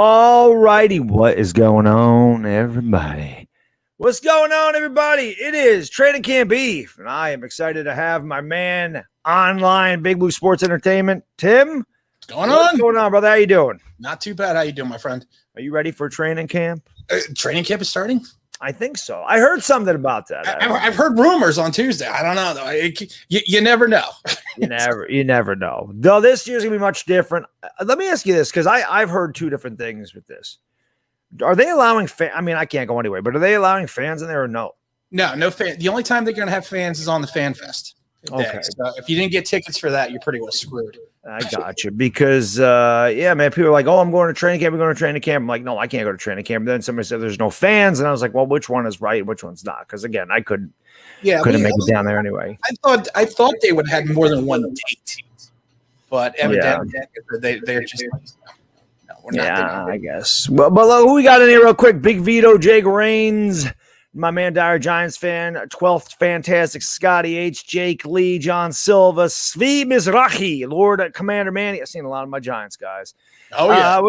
All righty, what is going on, everybody? What's going on, everybody? It is Training Camp Beef, and I am excited to have my man online, Big Blue Sports Entertainment, Tim. What's going on, brother? How you doing? Not too bad. How you doing, my friend? Are you ready for training camp? Training camp is starting? I think so. I heard something about that. I've heard rumors on Tuesday. I don't know, though. You never know. You never know. Though this year's going to be much different. Let me ask you this, because I've heard two different things with this. Are they allowing I mean, I can't go anyway, but are they allowing fans in there or no? No fan. The only time they're going to have fans is on the Fan Fest. Okay. So if you didn't get tickets for that, you're pretty well screwed. I got you. Because, yeah, man, people are like, oh, I'm going to training camp. I'm going to training camp. I'm like, no, I can't go to training camp. Then somebody said there's no fans. And I was like, well, which one is right and which one's not? Because, again, I couldn't make it down there anyway. I thought they would have more than one date. But evidently, they're just no, we're not. Yeah, I guess. But who we got in here real quick? Big Vito, Jake Rains, my man, Dire Giants fan, 12th Fantastic, Scotty H, Jake Lee, John Silva, Svi Mizrahi, Lord Commander Manny. I've seen a lot of my Giants guys. Oh, yeah.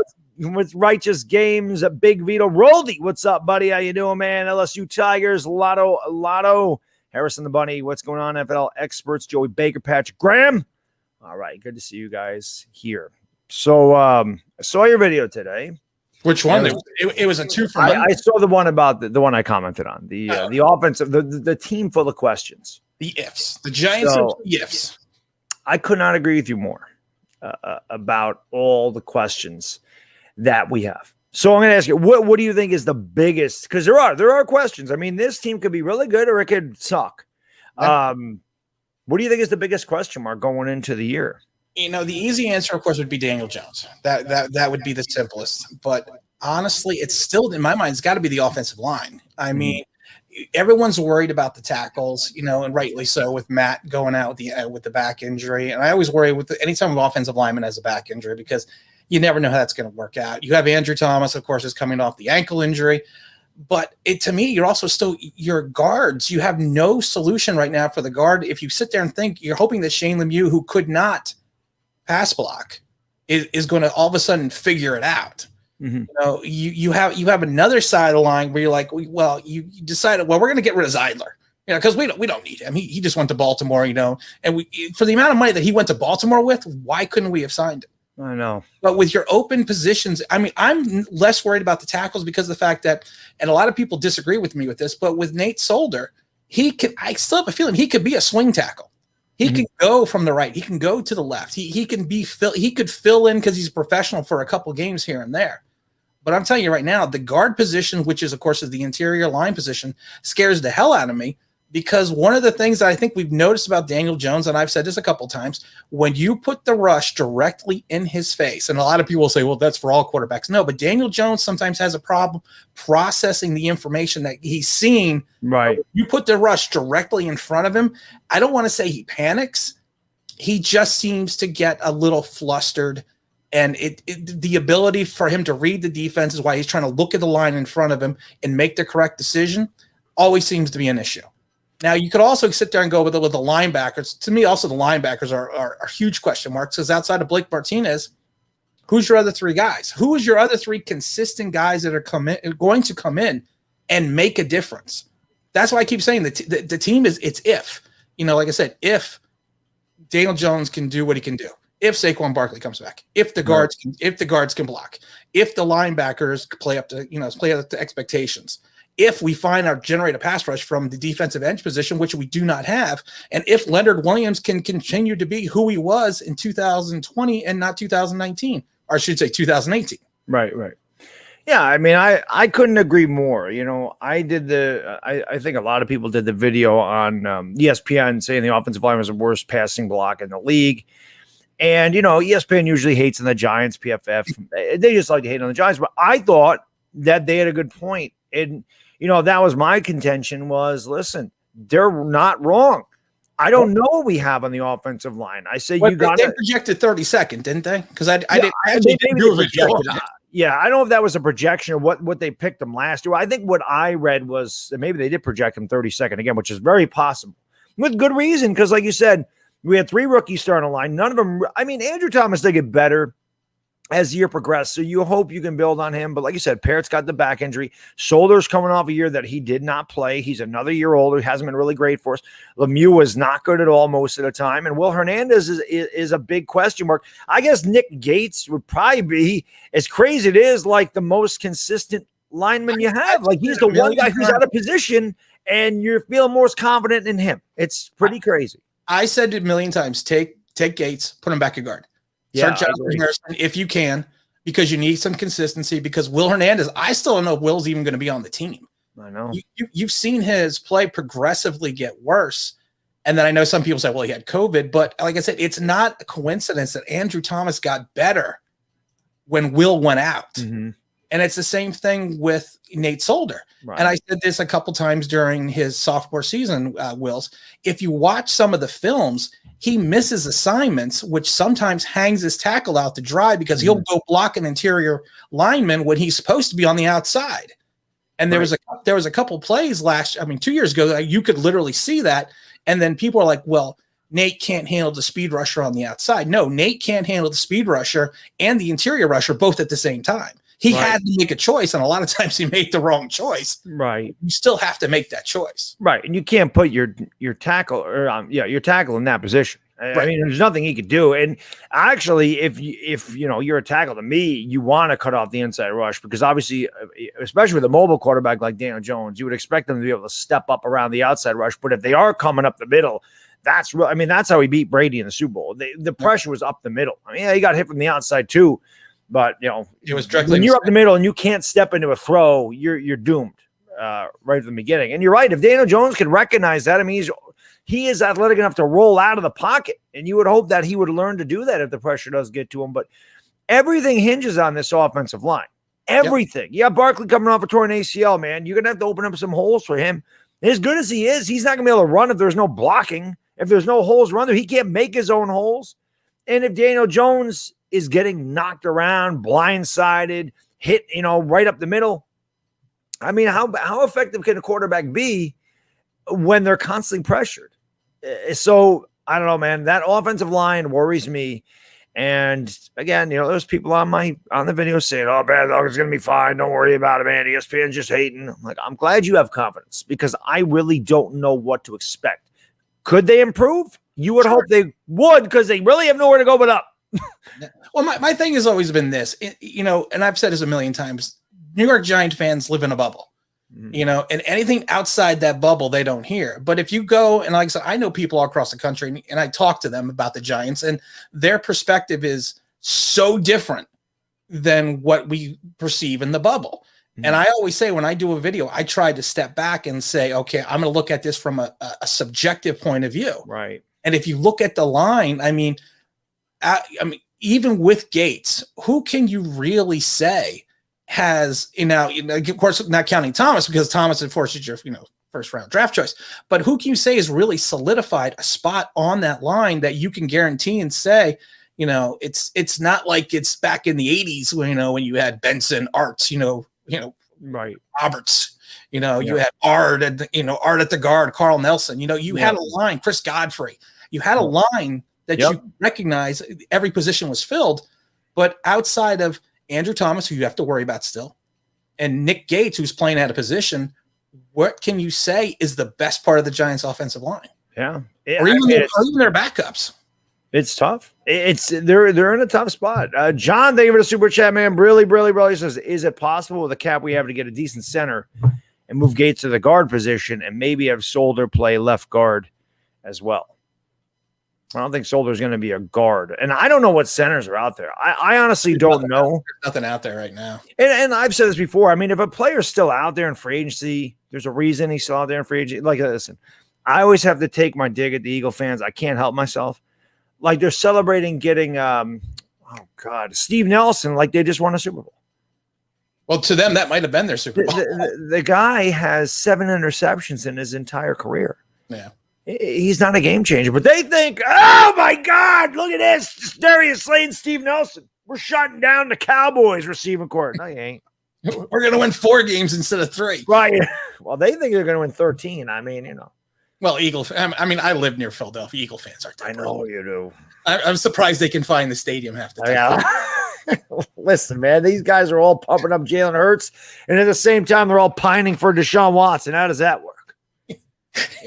With Righteous Games, Big Vito, Roldy, what's up, buddy? How you doing, man? LSU Tigers, Lotto, Harrison the Bunny, what's going on? NFL Experts, Joey Baker, Patrick Graham. All right, good to see you guys here. So I saw your video today. Which one? It was a 2 for Monday. I saw the one about the one I commented on, the offensive, the team full of questions. The ifs. The Giants are the ifs. I could not agree with you more about all the questions that we have. So I'm going to ask you, what do you think is the biggest? Because there are questions. I mean, this team could be really good or it could suck. What do you think is the biggest question mark going into the year? You know, the easy answer, of course, would be Daniel Jones. That would be the simplest. But honestly, it's still, in my mind, it's got to be the offensive line. I mean, everyone's worried about the tackles, you know, and rightly so, with Matt going out with the back injury. And I always worry anytime an offensive lineman has a back injury because you never know how that's going to work out. You have Andrew Thomas, of course, is coming off the ankle injury. But to me, you're also still your guards. You have no solution right now for the guard. If you sit there and think, you're hoping that Shane Lemieux, who could not pass block, is going to all of a sudden figure it out. Mm-hmm. You know, you have another side of the line where you're like, well, you decided, well, we're going to get rid of Zeidler, you know, because we don't need him. He just went to Baltimore, you know, and for the amount of money that he went to Baltimore with, why couldn't we have signed him? I know. But with your open positions, I mean, I'm less worried about the tackles because of the fact that, and a lot of people disagree with me with this, but with Nate Solder, I still have a feeling he could be a swing tackle. He can go from the right. He can go to the left. He could fill in because he's professional for a couple games here and there. But I'm telling you right now, the guard position, which is, of course, is the interior line position, scares the hell out of me because one of the things that I think we've noticed about Daniel Jones, and I've said this a couple times, when you put the rush directly in his face, and a lot of people will say, well, that's for all quarterbacks. No, but Daniel Jones sometimes has a problem processing the information that he's seeing. Right. You put the rush directly in front of him. I don't want to say he panics. He just seems to get a little flustered. And the ability for him to read the defense is why he's trying to look at the line in front of him and make the correct decision always seems to be an issue. Now, you could also sit there and go with the linebackers. To me, also, the linebackers are huge question marks because outside of Blake Martinez, who's your other three guys? Who is your other three consistent guys that are going to come in and make a difference? That's why I keep saying the team it's if. You know, like I said, if Daniel Jones can do what he can do, if Saquon Barkley comes back, if the guards can block, if the linebackers play up to expectations, if we generate a pass rush from the defensive edge position, which we do not have, and if Leonard Williams can continue to be who he was in 2020 and not 2019, or I should say 2018. Right. Yeah, I mean, I couldn't agree more. You know, I think a lot of people did the video on ESPN saying the offensive line was the worst passing block in the league. And, you know, ESPN usually hates on the Giants, PFF. They just like to hate on the Giants. But I thought that they had a good point. And, you know, that was my contention was, listen, they're not wrong. I don't know what we have on the offensive line. I say you got it. They projected 32nd, didn't they? Because I didn't do a projection. Yeah, I don't know if that was a projection or what they picked them last year. I think what I read was that maybe they did project him 32nd again, which is very possible. With good reason, because like you said, we had three rookies starting a line. None of them, I mean, Andrew Thomas did get better as the year progressed. So you hope you can build on him. But like you said, Parrott's got the back injury. Solder's coming off a year that he did not play. He's another year older. He hasn't been really great for us. Lemieux was not good at all most of the time. And Will Hernandez is a big question mark. I guess Nick Gates would probably be, as crazy it is, like the most consistent lineman you have. Like he's the one guy who's out of position and you're feeling more confident in him. It's pretty crazy. I said it a million times, take Gates, put him back at guard. Yeah, Start Jonathan Harrison if you can, because you need some consistency. Because Will Hernandez, I still don't know if Will's even going to be on the team. I know. You've seen his play progressively get worse. And then I know some people say, well, he had COVID. But like I said, it's not a coincidence that Andrew Thomas got better when Will went out. Mm-hmm. And it's the same thing with Nate Solder. Right. And I said this a couple times during his sophomore season, Wills. If you watch some of the films, he misses assignments, which sometimes hangs his tackle out to dry because he'll go block an interior lineman when he's supposed to be on the outside. And there was a couple plays 2 years ago that you could literally see that. And then people are like, well, Nate can't handle the speed rusher on the outside. No, Nate can't handle the speed rusher and the interior rusher both at the same time. He had to make a choice, and a lot of times he made the wrong choice. Right. You still have to make that choice. Right. And you can't put your tackle or your tackle in that position. I mean, there's nothing he could do. And actually, if you're a tackle, to me, you want to cut off the inside rush because obviously, especially with a mobile quarterback like Daniel Jones, you would expect them to be able to step up around the outside rush. But if they are coming up the middle, that's how he beat Brady in the Super Bowl. The pressure was up the middle. I mean, he got hit from the outside too. But it was directly when you're up the middle and you can't step into a throw, you're doomed right from the beginning. And you're right. If Daniel Jones can recognize that, I mean, he is athletic enough to roll out of the pocket, and you would hope that he would learn to do that if the pressure does get to him. But everything hinges on this offensive line. Everything. Yep. You got Barkley coming off a torn ACL, man. You're gonna have to open up some holes for him. As good as he is, he's not gonna be able to run if there's no blocking. If there's no holes run there, he can't make his own holes. And if Daniel Jones is getting knocked around, blindsided, hit, right up the middle. I mean, how effective can a quarterback be when they're constantly pressured? So I don't know, man. That offensive line worries me. And again, there's people on the video saying, "Oh, Bad Dog is going to be fine. Don't worry about it, man. ESPN's just hating." I'm like, I'm glad you have confidence because I really don't know what to expect. Could they improve? You would hope they would because they really have nowhere to go but up. Well, my thing has always been this, and I've said this a million times, New York Giant fans live in a bubble, and anything outside that bubble, they don't hear. But if you go, and like I said, I know people all across the country and I talk to them about the Giants and their perspective is so different than what we perceive in the bubble. And I always say when I do a video, I try to step back and say, okay, I'm going to look at this from a subjective point of view. Right. And if you look at the line, I mean, even with Gates, who can you really say has, of course, not counting Thomas because Thomas, of course, is your, first round draft choice, but who can you say has really solidified a spot on that line that you can guarantee and say, it's not like it's back in the 80s, when you had Benson, Arts, right. Roberts, you had Ard at the guard, Carl Nelson, you had a line, Chris Godfrey, you had a line that you recognize every position was filled, but outside of Andrew Thomas, who you have to worry about still, and Nick Gates, who's playing out of position, what can you say is the best part of the Giants' offensive line? Yeah. Or even their backups. It's tough. They're in a tough spot. John, thank you for the super chat, man. Really says, is it possible with the cap we have to get a decent center and move Gates to the guard position and maybe have Solder play left guard as well? I don't think Solder's going to be a guard. And I don't know what centers are out there. I honestly don't know. There's nothing out there right now. And I've said this before. I mean, if a player's still out there in free agency, there's a reason he's still out there in free agency. Like, listen, I always have to take my dig at the Eagle fans. I can't help myself. Like, they're celebrating getting, Steve Nelson, like they just won a Super Bowl. Well, to them, that might have been their Super Bowl. The guy has 7 interceptions in his entire career. Yeah. He's not a game changer, but they think, oh my God, look at this. Darius Slade and Steve Nelson. We're shutting down the Cowboys receiving court. No, you ain't. We're going to win 4 games instead of 3. Right. Well, they think they're going to win 13. I mean, Well, I live near Philadelphia. Eagle fans aren't that. I know you do. I'm surprised they can find the stadium half the time. Listen, man, these guys are all pumping up Jalen Hurts, and at the same time, they're all pining for Deshaun Watson. How does that work?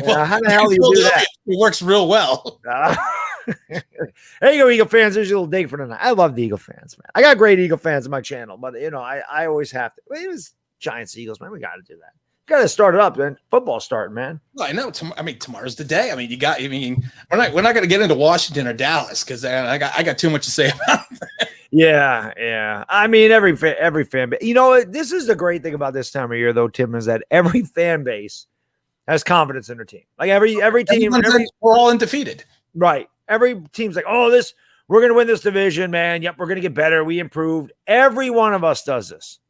Well, How the hell do you do that? It works real well. There you go, Eagle fans. There's your little dig for tonight. I love the Eagle fans, man. I got great Eagle fans on my channel, but I always have to. It was Giants, Eagles, man. We got to do that. Got to start it up, man. Football starting, man. Well, I know. Tomorrow's the day. We're not going to get into Washington or Dallas because I got too much to say about that. Yeah. I mean, every fan base. You know, this is the great thing about this time of year, though, Tim, is that every fan base has confidence in their team. Like every team, we're all undefeated, right? Every team's like, oh, we're going to win this division, man. Yep, we're going to get better. We improved. Every one of us does this.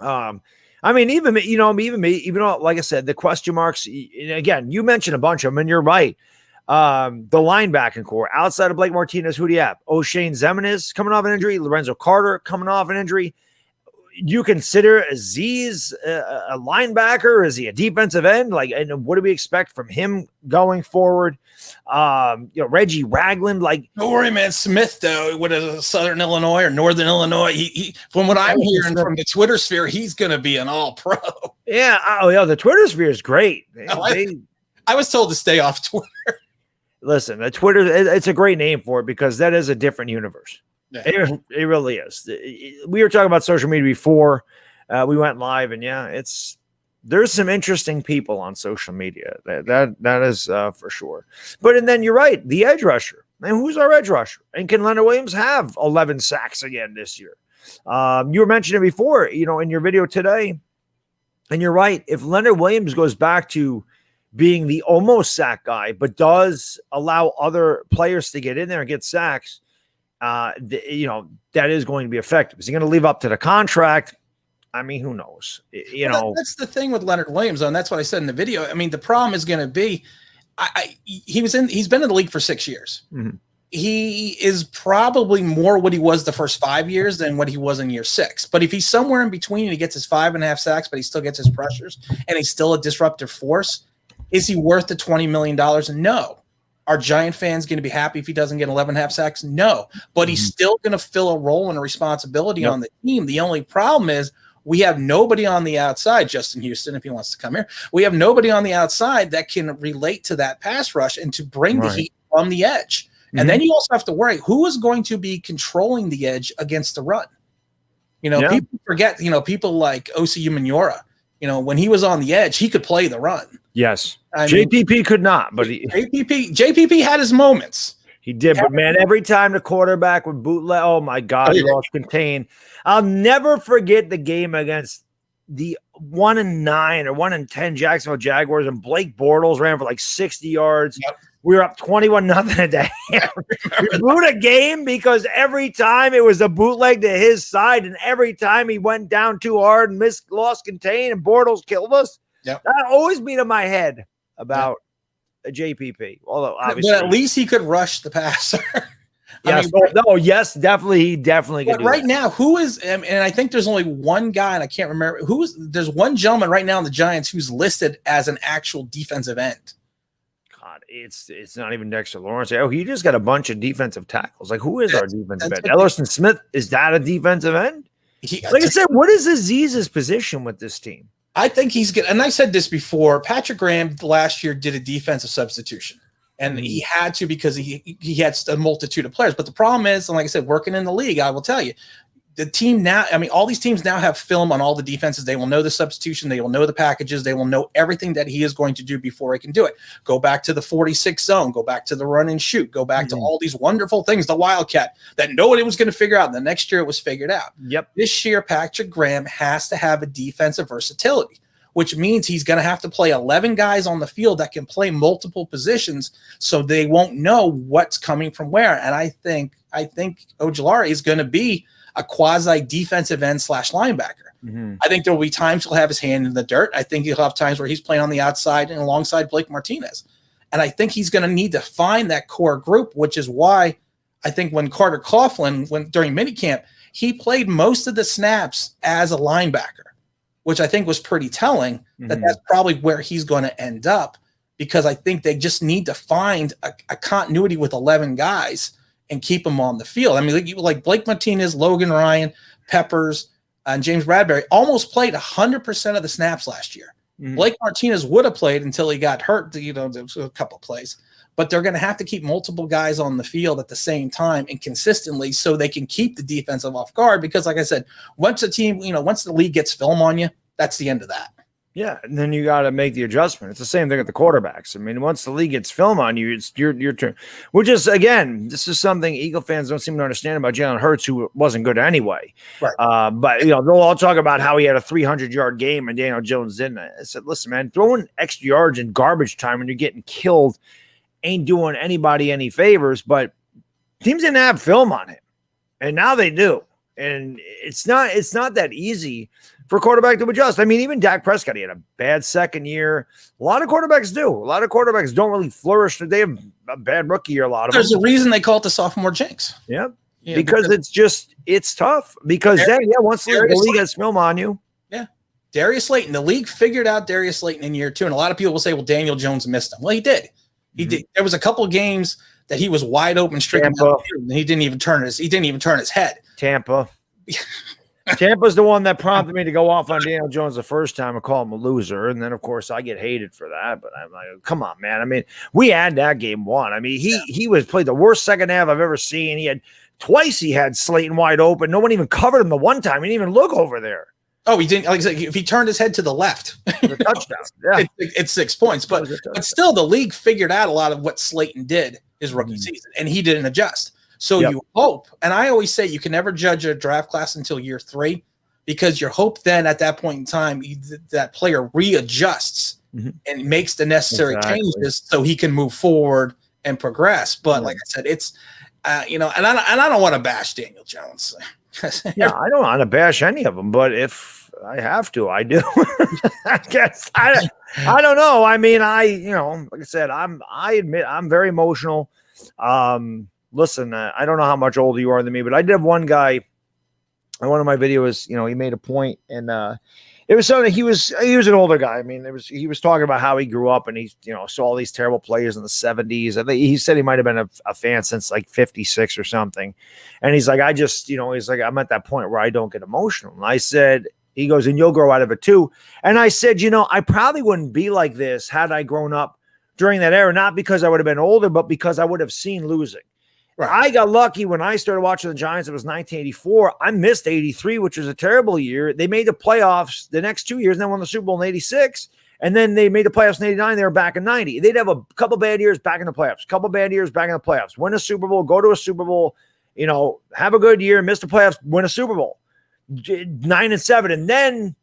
I mean, even me, even though, like I said, the question marks, again, you mentioned a bunch of them, and you're right. The linebacking core, outside of Blake Martinez, who do you have? O'Shane Zeman is coming off an injury. Lorenzo Carter coming off an injury. You consider Aziz a linebacker? Is he a defensive end? Like, and what do we expect from him going forward? Reggie Ragland. Like, don't worry, man. Smith, though, what is Southern Illinois or Northern Illinois? He from what I'm hearing from the Twitter sphere, he's going to be an All-Pro. Yeah. Oh, yeah. The Twitter sphere is great. I was told to stay off Twitter. Listen, the Twitter, it's a great name for it because that is a different universe. Yeah. It really is. We were talking about social media before we went live, and there's some interesting people on social media. That is for sure. And then you're right, the edge rusher. And who's our edge rusher? And can Leonard Williams have 11 sacks again this year? You were mentioning it before, in your video today, and you're right. If Leonard Williams goes back to being the almost sack guy, but does allow other players to get in there and get sacks, that is going to be effective. Is he going to live up to the contract? I mean, who knows? That's the thing with Leonard Williams, and that's what I said in the video. I mean, the problem is going to be, he's been in the league for 6 years. Mm-hmm. He is probably more what he was the first 5 years than what he was in year 6. But if he's somewhere in between and he gets his 5.5 sacks, but he still gets his pressures and he's still a disruptive force, is he worth the $20 million? No. Are Giant fans going to be happy if he doesn't get 11.5 sacks? No, but he's still going to fill a role and a responsibility on the team. The only problem is we have nobody on the outside, Justin Houston, if he wants to come here. We have nobody on the outside that can relate to that pass rush and to bring the heat from the edge. Mm-hmm. And then you also have to worry, who is going to be controlling the edge against the run? People forget, people like Osi Umenyiora, when he was on the edge, he could play the run. Yes. JPP could not, but JPP had his moments. He did, but man, every time the quarterback would bootleg, oh my God, he lost contain. I'll never forget the game against the 1-9 or 1-10 Jacksonville Jaguars, and Blake Bortles ran for like 60 yards. Yep. We were up 21-0 a day. We blew a game because every time it was a bootleg to his side, and every time he went down too hard and lost contain, and Bortles killed us. Yep. That always been in my head about a JPP. Although obviously, but at least he could rush the passer. Yes, definitely, he definitely could. But right now, who is? And I think there's only one guy, and I can't remember who's. There's one gentleman right now in the Giants who's listed as an actual defensive end. God, it's not even Dexter Lawrence. Oh, he just got a bunch of defensive tackles. Like, who is our defensive end? Ellerson Smith, is that a defensive end? Like I said, what is Aziz's position with this team? I think he's good. And I said this before. Patrick Graham last year did a defensive substitution, and he had to because he had a multitude of players. But the problem is, and like I said, working in the league, I will tell you, the team now, all these teams now have film on all the defenses. They will know the substitution. They will know the packages. They will know everything that he is going to do before he can do it. Go back to the 46 zone. Go back to the run and shoot. Go back to all these wonderful things, the Wildcat, that nobody was going to figure out. And the next year it was figured out. Yep. This year, Patrick Graham has to have a defensive versatility, which means he's going to have to play 11 guys on the field that can play multiple positions so they won't know what's coming from where. And I think Ojulari is going to be a quasi defensive end / linebacker. Mm-hmm. I think there will be times he'll have his hand in the dirt. I think he'll have times where he's playing on the outside and alongside Blake Martinez. And I think he's going to need to find that core group, which is why I think when Carter Coughlin went during minicamp, he played most of the snaps as a linebacker, which I think was pretty telling that that's probably where he's going to end up, because I think they just need to find a continuity with 11 guys and keep them on the field. I mean, like Blake Martinez, Logan Ryan, Peppers, and James Bradbury almost played 100% of the snaps last year. Blake Martinez would have played until he got hurt, there was a couple of plays. But they're going to have to keep multiple guys on the field at the same time and consistently so they can keep the defensive off guard. Because, like I said, once the league gets film on you, that's the end of that. Yeah, and then you got to make the adjustment. It's the same thing with the quarterbacks. I mean, once the league gets film on you, it's your turn. Which is, again, this is something Eagle fans don't seem to understand about Jalen Hurts, who wasn't good anyway. Right. But they'll all talk about how he had a 300-yard game and Daniel Jones didn't. I said, listen, man, throwing extra yards in garbage time when you're getting killed ain't doing anybody any favors. But teams didn't have film on him, and now they do. And it's not that easy for a quarterback to adjust. I mean, even Dak Prescott, he had a bad second year. A lot of quarterbacks do. A lot of quarterbacks don't really flourish. They have a bad rookie year, a lot of There's them. a reason they call it the sophomore jinx. Yeah, because it's tough. Because once the league has film on you. Yeah. Darius Slayton, the league figured out Darius Slayton in year 2. And a lot of people will say, well, Daniel Jones missed him. Well, he did. He did. There was a couple of games that he was wide open, stricken down, and he didn't even turn his head. Tampa's the one that prompted me to go off on Daniel Jones the first time and call him a loser. And then, of course, I get hated for that. But I'm like, come on, man. I mean, we had that game won. I mean, he played the worst second half I've ever seen. He had Slayton wide open. No one even covered him the one time. He didn't even look over there. Oh, he didn't. Like I said, if he turned his head to the left, the touchdown. Yeah, it's 6 points. But still, the league figured out a lot of what Slayton did his rookie season, and he didn't adjust. So you hope, and I always say you can never judge a draft class until year 3, because your hope then at that point in time that player readjusts and makes the necessary changes so he can move forward and progress. But like I said, it's and I don't want to bash Daniel Jones. Yeah, I don't want to bash any of them, but if I have to, I do. I guess I don't know. I mean, like I said, I admit I'm very emotional. Listen, I don't know how much older you are than me, but I did have one guy in one of my videos, he made a point, and it was something. He was an older guy. I mean, he was talking about how he grew up and he saw all these terrible players in the 70s. I think he said he might have been a fan since like 56 or something. And he's like, I'm at that point where I don't get emotional. And I said, he goes, and you'll grow out of it too. And I said, I probably wouldn't be like this had I grown up during that era, not because I would have been older, but because I would have seen losing. Right. I got lucky when I started watching the Giants. It was 1984. I missed 83, which was a terrible year. They made the playoffs the next 2 years, and then won the Super Bowl in 86. And then they made the playoffs in 89. They were back in 90. They'd have a couple bad years back in the playoffs, couple bad years back in the playoffs, win a Super Bowl, go to a Super Bowl, have a good year, miss the playoffs, win a Super Bowl, 9-7. And then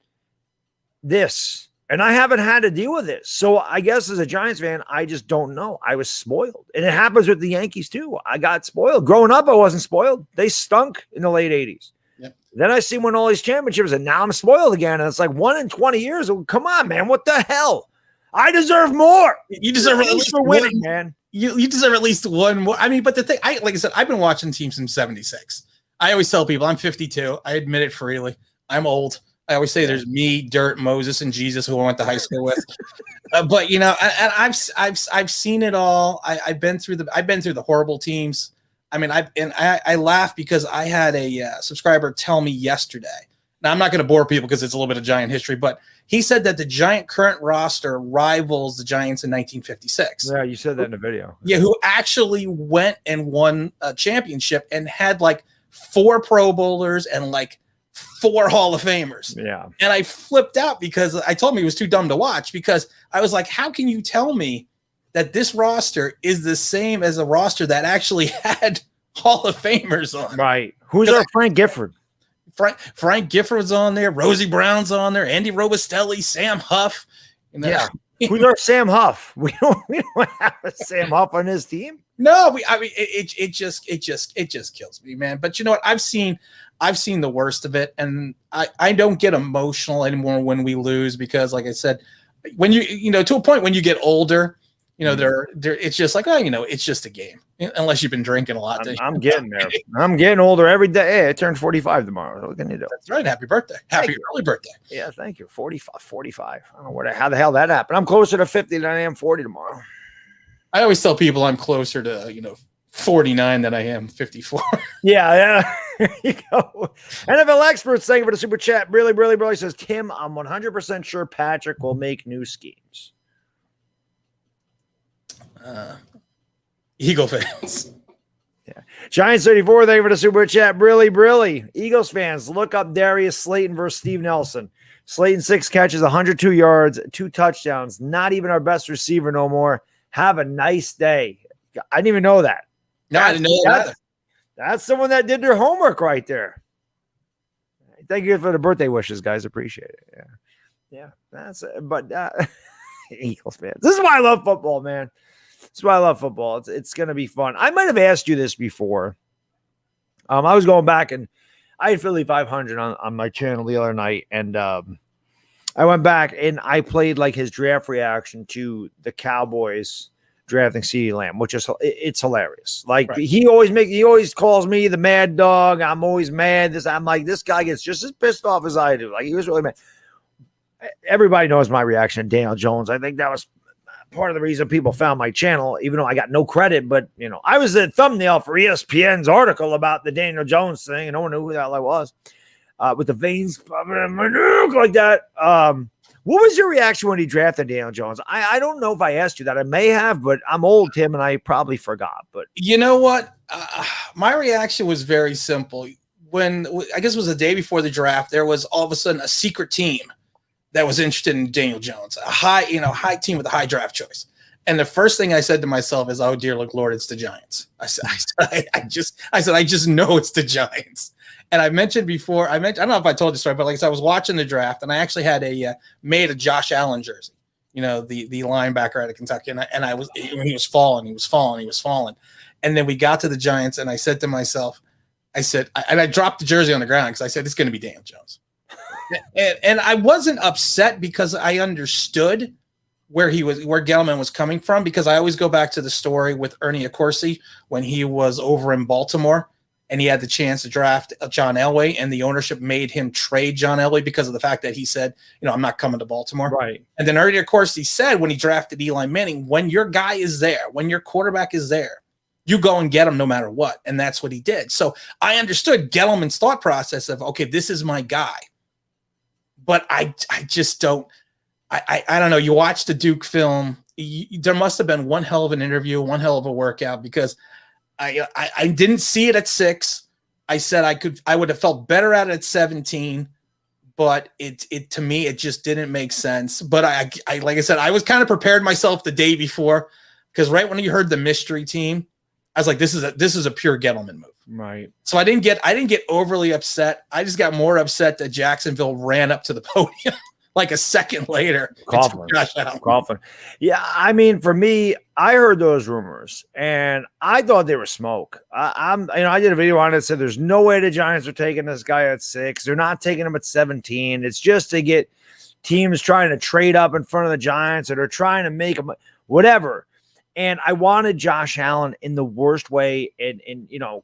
this. And I haven't had to deal with this. So I guess as a Giants fan, I just don't know. I was spoiled. And it happens with the Yankees too. I got spoiled. Growing up, I wasn't spoiled. They stunk in the late 80s. Yep. Then I see win all these championships, and now I'm spoiled again. And it's like 1 in 20 years. Come on, man. What the hell? I deserve more. You deserve at least for winning, man. You deserve at least one more. I mean, but the thing, like I said, I've been watching teams since 76. I always tell people I'm 52. I admit it freely. I'm old. I always say there's me, Dirt, Moses, and Jesus, who I went to high school with. But and I've seen it all. I've been through the horrible teams. I mean, I laugh because I had a subscriber tell me yesterday. Now I'm not going to bore people because it's a little bit of Giant history, but he said that the Giant current roster rivals the Giants in 1956. Yeah, you said that in the video. Yeah, who actually went and won a championship and had like 4 Pro Bowlers and like 4 Hall of Famers. Yeah. And I flipped out because I told him he was too dumb to watch, because I was like, how can you tell me that this roster is the same as a roster that actually had Hall of Famers on? Right. Who's our Frank Gifford? Frank Gifford's on there. Rosie Brown's on there. Andy Robustelli, Sam Huff. Yeah. Who's our Sam Huff? We don't have a Sam Huff on his team. No, it just kills me, man. But you know what? I've seen the worst of it, and I don't get emotional anymore when we lose, because, like I said, when to a point when you get older, it's just like, it's just a game, unless you've been drinking a lot. I'm getting there. I'm getting older every day. Hey, I turned 45 tomorrow. What can you do? That's right. Happy birthday. Happy early birthday. Yeah, thank you. 45. I don't know how the hell that happened. I'm closer to 50 than I am 40 tomorrow. I always tell people I'm closer to, 49 than I am 54. Yeah. There you go. NFL experts, thank you for the super chat. Really says, Tim, I'm 100% sure Patrick will make new schemes. Eagle fans. Yeah. Giants 34, thank you for the super chat. Really. Eagles fans, look up Darius Slayton versus Steve Nelson. Slayton 6 catches, 102 yards, 2 touchdowns. Not even our best receiver no more. Have a nice day. I didn't even know that. No, I didn't know that either. That's someone that did their homework right there. Thank you for the birthday wishes, guys. Appreciate it. Yeah. That's it. But Eagles fans. This is why I love football, man. This is why I love football. It's going to be fun. I might have asked you this before. I was going back and I had Philly 500 on my channel the other night, and I went back and I played like his draft reaction to the Cowboys drafting CeeDee Lamb, which is it's hilarious. Like right. he always calls me the mad dog. I'm always mad. I'm like, this guy gets just as pissed off as I do. Like he was really mad. Everybody knows my reaction to Daniel Jones. I think that was part of the reason people found my channel, even though I got no credit. But I was the thumbnail for ESPN's article about the Daniel Jones thing, and no one knew who the hell I was. With the veins popping in my neck like that. What was your reaction when he drafted Daniel Jones? I don't know if I asked you that. I may have, but I'm old, Tim, and I probably forgot. But you know what? My reaction was very simple. When I guess it was the day before the draft, there was all of a sudden a secret team that was interested in Daniel Jones, a high team with a high draft choice. And the first thing I said to myself is, "Oh dear Lord, it's the Giants." I just know it's the Giants. And I mentioned before, I don't know if I told you the story, but like I said, I was watching the draft and I actually had made a Josh Allen jersey, the linebacker out of Kentucky. And I was, when he was falling. And then we got to the Giants and I said to myself, I dropped the jersey on the ground because I said, it's going to be Daniel Jones. and I wasn't upset because I understood where Gettleman was coming from, because I always go back to the story with Ernie Accorsi when he was over in Baltimore. And he had the chance to draft John Elway, and the ownership made him trade John Elway because of the fact that he said, I'm not coming to Baltimore. Right. And then earlier, of course, he said when he drafted Eli Manning, when your guy is there, when your quarterback is there, you go and get him no matter what. And that's what he did. So I understood Gettleman's thought process of, okay, this is my guy. But I just don't. I don't know. You watch the Duke film. There must have been one hell of an interview, one hell of a workout, because I didn't see it at 6. I said I would have felt better at 17, but it to me it just didn't make sense. But I like I said, I was kind of prepared myself the day before, because right when you heard the mystery team, I was like, this is a pure Gettleman move. Right. So I didn't get overly upset. I just got more upset that Jacksonville ran up to the podium like a second later. Coughlin. Yeah, I mean, for me, I heard those rumors and I thought they were smoke. I did a video on it that said there's no way the Giants are taking this guy at 6. They're not taking him at 17. It's just to get teams trying to trade up in front of the Giants, or they're trying to make them whatever. And I wanted Josh Allen in the worst way. And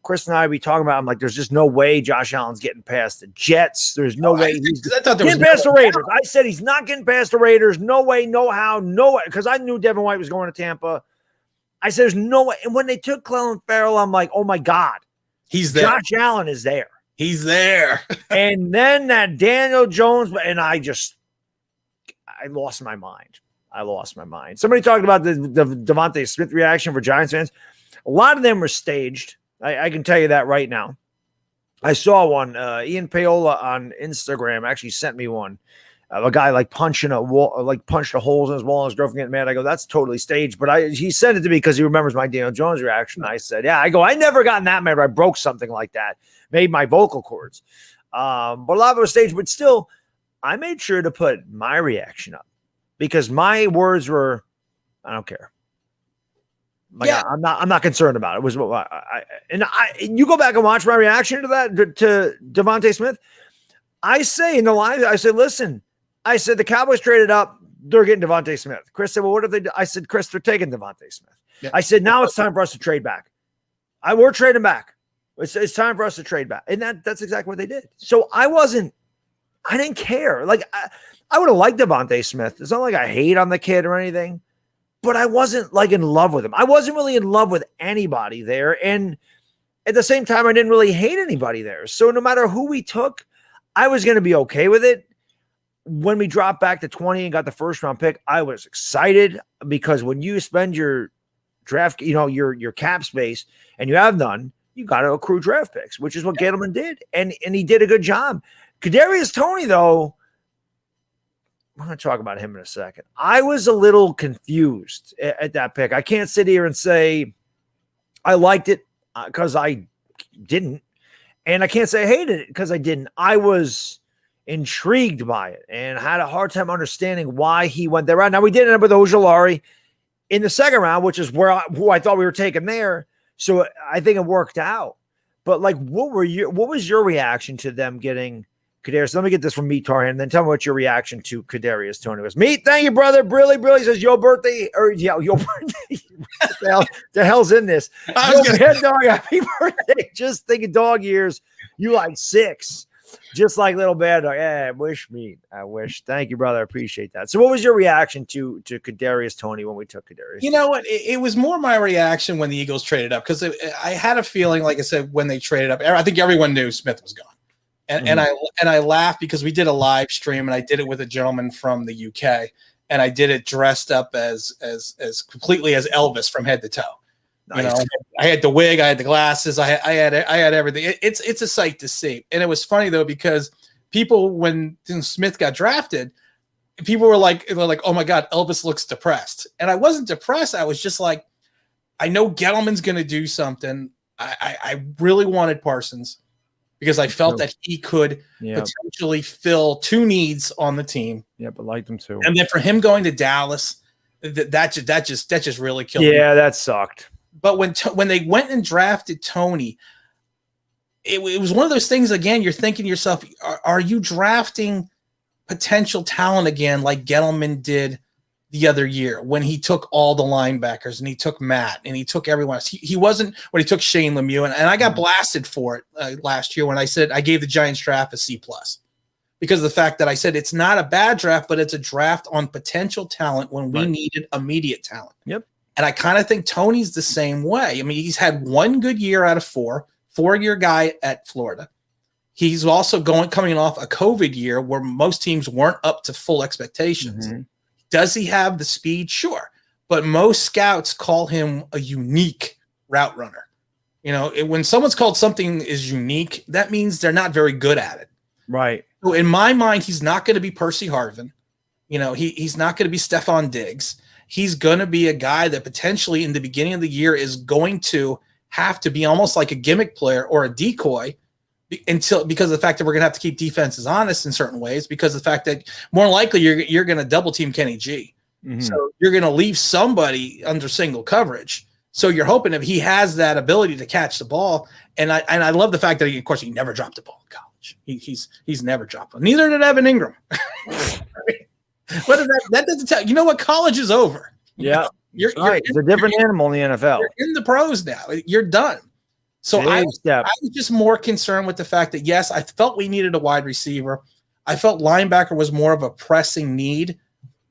Chris and I be talking about, I'm like, there's just no way Josh Allen's getting past the Jets. There's no way he's getting past the Raiders. I said he's not getting past the Raiders. No way, no how, no way. Because I knew Devin White was going to Tampa. I said, there's no way. And when they took Clelin Ferrell, I'm like, oh my God. He's there. Josh Allen is there. He's there. And then that Daniel Jones, and I lost my mind. Somebody talked about the Devontae Smith reaction for Giants fans. A lot of them were staged. I can tell you that right now. I saw one. Ian Paola on Instagram actually sent me one. A guy like punching a wall, like punched a holes in his wall, and his girlfriend getting mad. I go, that's totally staged. But he sent it to me because he remembers my Daniel Jones reaction. I said, yeah. I go, I never gotten that mad. I broke something like that. Made my vocal cords. But a lot of it was staged. But still, I made sure to put my reaction up, because my words were, I don't care. Like, yeah. I'm not concerned about it. It was you go back and watch my reaction to that, to Devontae Smith. I say in the live, I said, listen, the Cowboys traded up. They're getting Devontae Smith. Chris said, well, what if they do? I said, Chris, they're taking Devontae Smith. Yeah. I said, now it's time for us to trade back. We're trading back. It's time for us to trade back. And that's exactly what they did. So I didn't care. Like, I would have liked Devontae Smith. It's not like I hate on the kid or anything, but I wasn't like in love with him. I wasn't really in love with anybody there. And at the same time, I didn't really hate anybody there. So no matter who we took, I was going to be okay with it. When we dropped back to 20 and got the first round pick, I was excited because when you spend your draft, your cap space and you have none, you got to accrue draft picks, which is what Gettleman did. And he did a good job. Kadarius Tony, though, I'm going to talk about him in a second. I was a little confused at that pick. I can't sit here and say I liked it because I didn't. And I can't say I hated it because I didn't. I was intrigued by it and had a hard time understanding why he went there. Now, we did end up with Ojulari in the second round, which is who I thought we were taking there. So I think it worked out. But like, what was your reaction to them getting Kadarius? Let me get this from Meat Tarhan, and then tell me what your reaction to Kadarius Tony was. Meat, thank you, brother. Brilly says your birthday, your birthday. the hell's in this? Head dog, happy birthday. Just thinking dog years. You like 6. Just like little bad dog. Yeah, I wish. Thank you, brother. I appreciate that. So what was your reaction to Kadarius Tony when we took Kadarius? You know what? It was more my reaction when the Eagles traded up, because I had a feeling, like I said, when they traded up, I think everyone knew Smith was gone. And I laughed because we did a live stream and I did it with a gentleman from the UK, and I did it dressed up as completely as Elvis from head to toe. Nice. You know, I had the wig, I had the glasses, I had everything. It's a sight to see. And it was funny though, because people, when Smith got drafted, people were like, oh my God, Elvis looks depressed. And I wasn't depressed. I was just like, I know Gettleman's going to do something. I really wanted Parsons because I felt that he could potentially fill 2 needs on the team. Yeah, but liked him too. And then for him going to Dallas, that just really killed me. Yeah, that sucked. But when they went and drafted Tony, it was one of those things, again, you're thinking to yourself, are you drafting potential talent again like Gettleman did the other year when he took all the linebackers and he took Matt and he took everyone else? He wasn't when he took Shane Lemieux, and I got blasted for it last year when I said I gave the Giants draft a C+, because of the fact that I said it's not a bad draft, but it's a draft on potential talent when we needed immediate talent. Yep. And I kind of think Tony's the same way. I mean, he's had 1 good year out of 4-year guy at Florida. He's also coming off a COVID year where most teams weren't up to full expectations. Mm-hmm. Does he have the speed? Sure. But most scouts call him a unique route runner. You know, when someone's called something is unique, that means they're not very good at it. Right. So in my mind, he's not going to be Percy Harvin. You know, he's not going to be Stephon Diggs. He's going to be a guy that potentially in the beginning of the year is going to have to be almost like a gimmick player or a decoy because of the fact that we're going to have to keep defenses honest in certain ways, because of the fact that more likely you're going to double team Kenny G. Mm-hmm. So you're going to leave somebody under single coverage. So you're hoping if he has that ability to catch the ball. And I love the fact that of course he never dropped the ball in college. He's never dropped it. Neither did Evan Ingram. What is that? That doesn't tell you know what, college is over. Yeah, you're right. It's a different animal in the NFL. You're in the pros now. You're done. So I was just more concerned with the fact that yes, I felt we needed a wide receiver. I felt linebacker was more of a pressing need,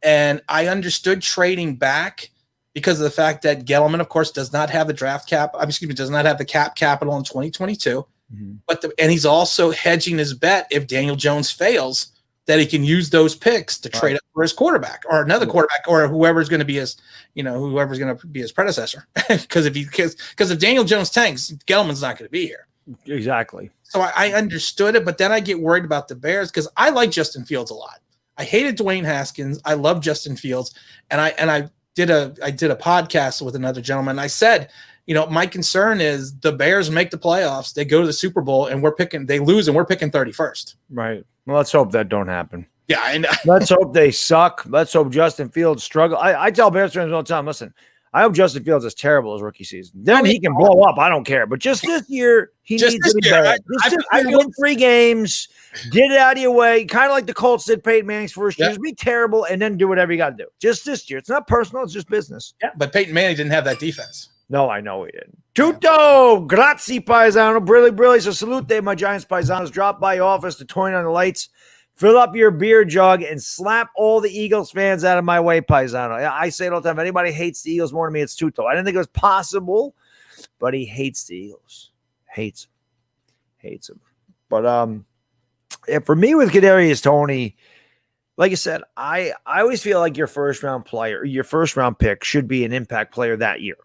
and I understood trading back because of the fact that Gettleman, of course, does not have the draft cap. Does not have the cap capital in 2022. Mm-hmm. And he's also hedging his bet if Daniel Jones fails, that he can use those picks to trade up for his quarterback or another quarterback or whoever's going to be his predecessor. Because if Daniel Jones tanks, Gettleman's not going to be here. Exactly. So I understood it, but then I get worried about the Bears because I like Justin Fields a lot. I hated Dwayne Haskins. I love Justin Fields, and I did a podcast with another gentleman. And I said, my concern is the Bears make the playoffs, they go to the Super Bowl, and they lose, and we're picking 31st. Right. Well, let's hope that don't happen. Yeah, I know. Let's hope they suck. Let's hope Justin Fields struggle. I tell Bears fans all the time, listen, I hope Justin Fields is terrible his rookie season. Then he can blow up. I don't care. But just this year, he needs to be bad. I win 3 games, get it out of your way, kind of like the Colts did Peyton Manning's first year. Be terrible, and then do whatever you got to do. Just this year. It's not personal. It's just business. Yeah, but Peyton Manning didn't have that defense. No, I know he didn't. Tutto, grazie, paisano, brilli. So salute, my Giants paisanos. Drop by office to 29 the lights. Fill up your beer jug and slap all the Eagles fans out of my way, Paisano. I say it all the time. If anybody hates the Eagles more than me, it's Tuto. I didn't think it was possible, but he hates the Eagles. Hates them. But for me with Kadarius Tony, like I said, I always feel like your first round player, your first round pick should be an impact player that year.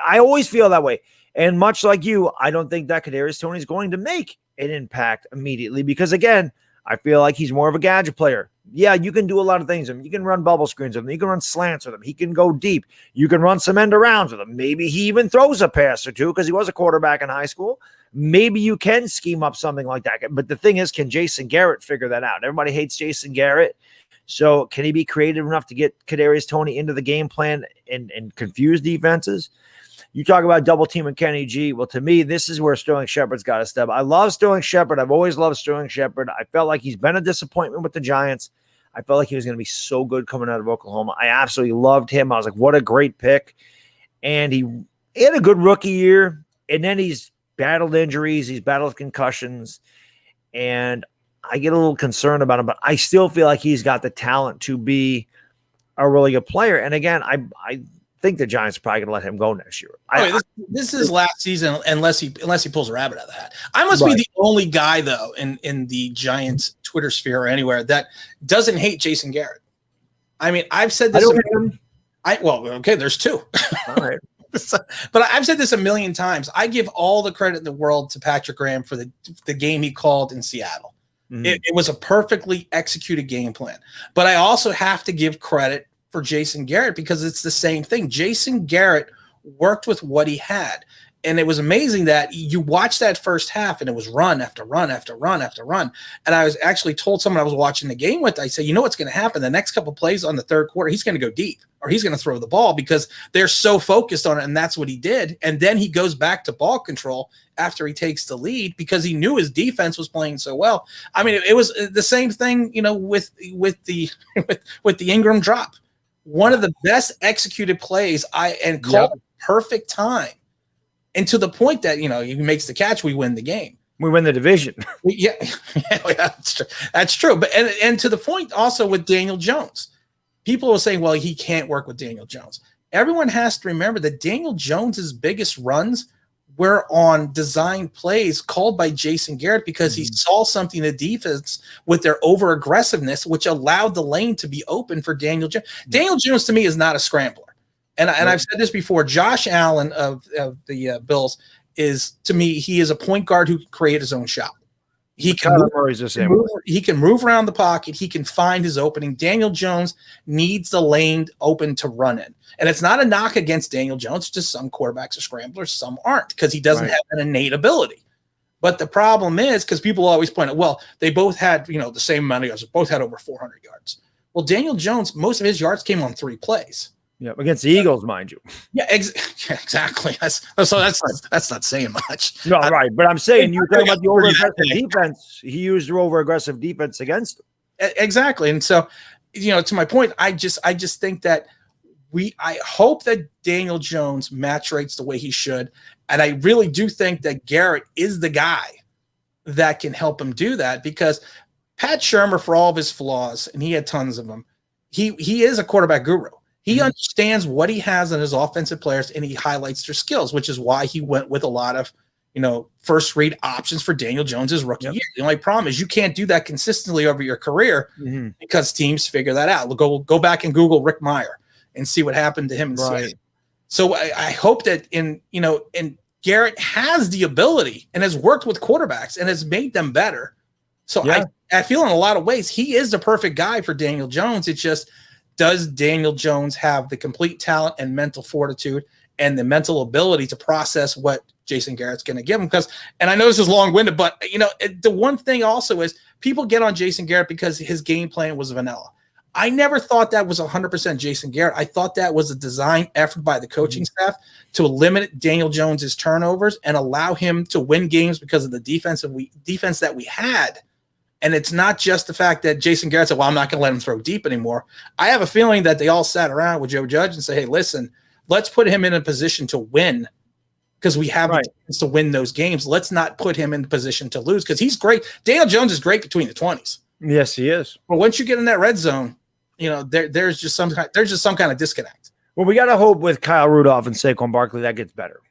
I always feel that way. And much like you, I don't think that Kadarius Tony is going to make an impact immediately because, again, I feel like he's more of a gadget player. Yeah, you can do a lot of things with him. You can run bubble screens with him. You can run slants with him. He can go deep. You can run some end arounds with him. Maybe he even throws a pass or two because he was a quarterback in high school. Maybe you can scheme up something like that. But the thing is, can Jason Garrett figure that out? Everybody hates Jason Garrett. So can he be creative enough to get Kadarius Tony into the game plan and confuse defenses? You talk about double teaming Kenny G. Well, to me, this is where Sterling Shepard's got to step. I love Sterling Shepard. I've always loved Sterling Shepard. I felt like he's been a disappointment with the Giants. I felt like he was going to be so good coming out of Oklahoma. I absolutely loved him. I was like, what a great pick. And he had a good rookie year. And then he's battled injuries. He's battled concussions. And I get a little concerned about him, but I still feel like he's got the talent to be a really good player. And again, I think the Giants are probably going to let him go next year. This is last season unless he pulls a rabbit out of the hat. I must be the only guy though in the Giants Twitter sphere or anywhere that doesn't hate Jason Garrett. I mean, I've said this. There's two. All right. But I've said this a million times. I give all the credit in the world to Patrick Graham for the game he called in Seattle. Mm-hmm. It was a perfectly executed game plan. But I also have to give credit for Jason Garrett because it's the same thing. Jason Garrett worked with what he had. And it was amazing that you watched that first half and it was run after run after run after run. And I was actually told someone I was watching the game with, I said, you know what's going to happen? The next couple of plays on the third quarter, he's going to go deep or he's going to throw the ball because they're so focused on it. And that's what he did. And then he goes back to ball control after he takes the lead because he knew his defense was playing so well. I mean, it was the same thing, with the Ingram drop. One of the best executed plays called perfect time. And to the point that, he makes the catch, we win the game. We win the division. Yeah, that's true. But and to the point also with Daniel Jones, people will say, well, he can't work with Daniel Jones. Everyone has to remember that Daniel Jones's biggest runs were on design plays called by Jason Garrett because he saw something in the defense with their over aggressiveness, which allowed the lane to be open for Daniel Jones. Daniel Jones to me is not a scrambler. And I've said this before, Josh Allen of the Bills is, to me, he is a point guard who can create his own shot. He can move around the pocket. He can find his opening. Daniel Jones needs the lane open to run in. And it's not a knock against Daniel Jones. Just some quarterbacks are scramblers, some aren't because he doesn't have an innate ability. But the problem is because people always point out, well, they both had, the same amount of yards. Both had over 400 yards. Well, Daniel Jones, most of his yards came on 3 plays. Yeah, against the Eagles, mind you. Yeah, exactly. That's not saying much. No, right. But I'm saying you were talking about the over-aggressive defense. He used the over-aggressive defense against him. Exactly. And so, to my point, I just think that I hope that Daniel Jones maturates the way he should. And I really do think that Garrett is the guy that can help him do that because Pat Shurmur, for all of his flaws, and he had tons of them, he is a quarterback guru. He understands what he has in his offensive players, and he highlights their skills, which is why he went with a lot of, first-rate options for Daniel Jones's rookie year. The only problem is you can't do that consistently over your career because teams figure that out. Go back and Google Rick Meyer and see what happened to him in Seattle. So I hope that and Garrett has the ability and has worked with quarterbacks and has made them better. So I feel in a lot of ways he is the perfect guy for Daniel Jones. It's just, does Daniel Jones have the complete talent and mental fortitude and the mental ability to process what Jason Garrett's going to give him? And I know this is long-winded, but the one thing also is people get on Jason Garrett because his game plan was vanilla. I never thought that was 100% Jason Garrett. I thought that was a design effort by the coaching staff to limit Daniel Jones's turnovers and allow him to win games because of the defense that we had. And it's not just the fact that Jason Garrett said, well, I'm not going to let him throw deep anymore. I have a feeling that they all sat around with Joe Judge and say, hey, listen, let's put him in a position to win because we have a chance to win those games. Let's not put him in a position to lose because he's great. Daniel Jones is great between the 20s. Yes, he is. But once you get in that red zone, there's just some kind of disconnect. Well, we got to hope with Kyle Rudolph and Saquon Barkley that gets better.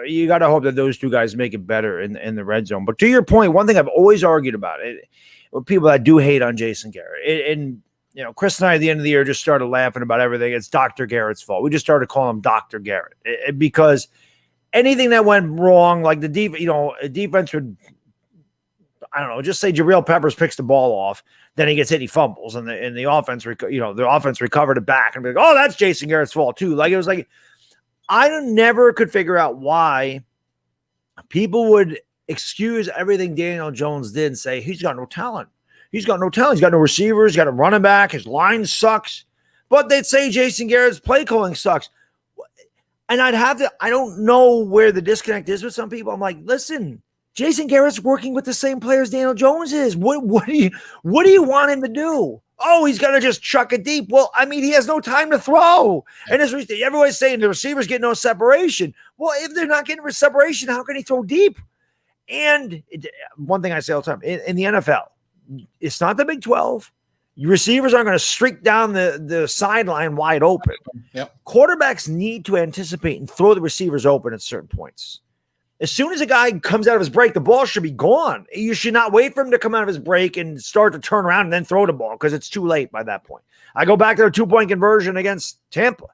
You got to hope that those two guys make it better in the red zone. But to your point, one thing I've always argued about it with people that do hate on Jason Garrett, and Chris and I at the end of the year just started laughing about everything. It's Dr. Garrett's fault. We just started calling him Dr. Garrett because anything that went wrong, like the defense would, I don't know, just say Jabril Peppers picks the ball off, then he gets hit, he fumbles, and the offense, the offense recovered it back and be like, oh, that's Jason Garrett's fault too. Like it was like I never could figure out why people would excuse everything Daniel Jones did and say he's got no talent. He's got no talent. He's got no receivers. He's got a running back. His line sucks. But they'd say Jason Garrett's play calling sucks. And I don't know where the disconnect is with some people. I'm like, listen, Jason Garrett's working with the same players Daniel Jones is. What do you want him to do? Oh, he's going to just chuck it deep. Well, I mean, he has no time to throw. And everybody's saying the receivers get no separation. Well, if they're not getting separation, how can he throw deep? And one thing I say all the time, in the NFL, it's not the Big 12. Your receivers aren't going to streak down the sideline wide open. Yep. Quarterbacks need to anticipate and throw the receivers open at certain points. As soon as a guy comes out of his break, the ball should be gone. You should not wait for him to come out of his break and start to turn around and then throw the ball because it's too late by that point. I go back to their 2-point conversion against Tampa.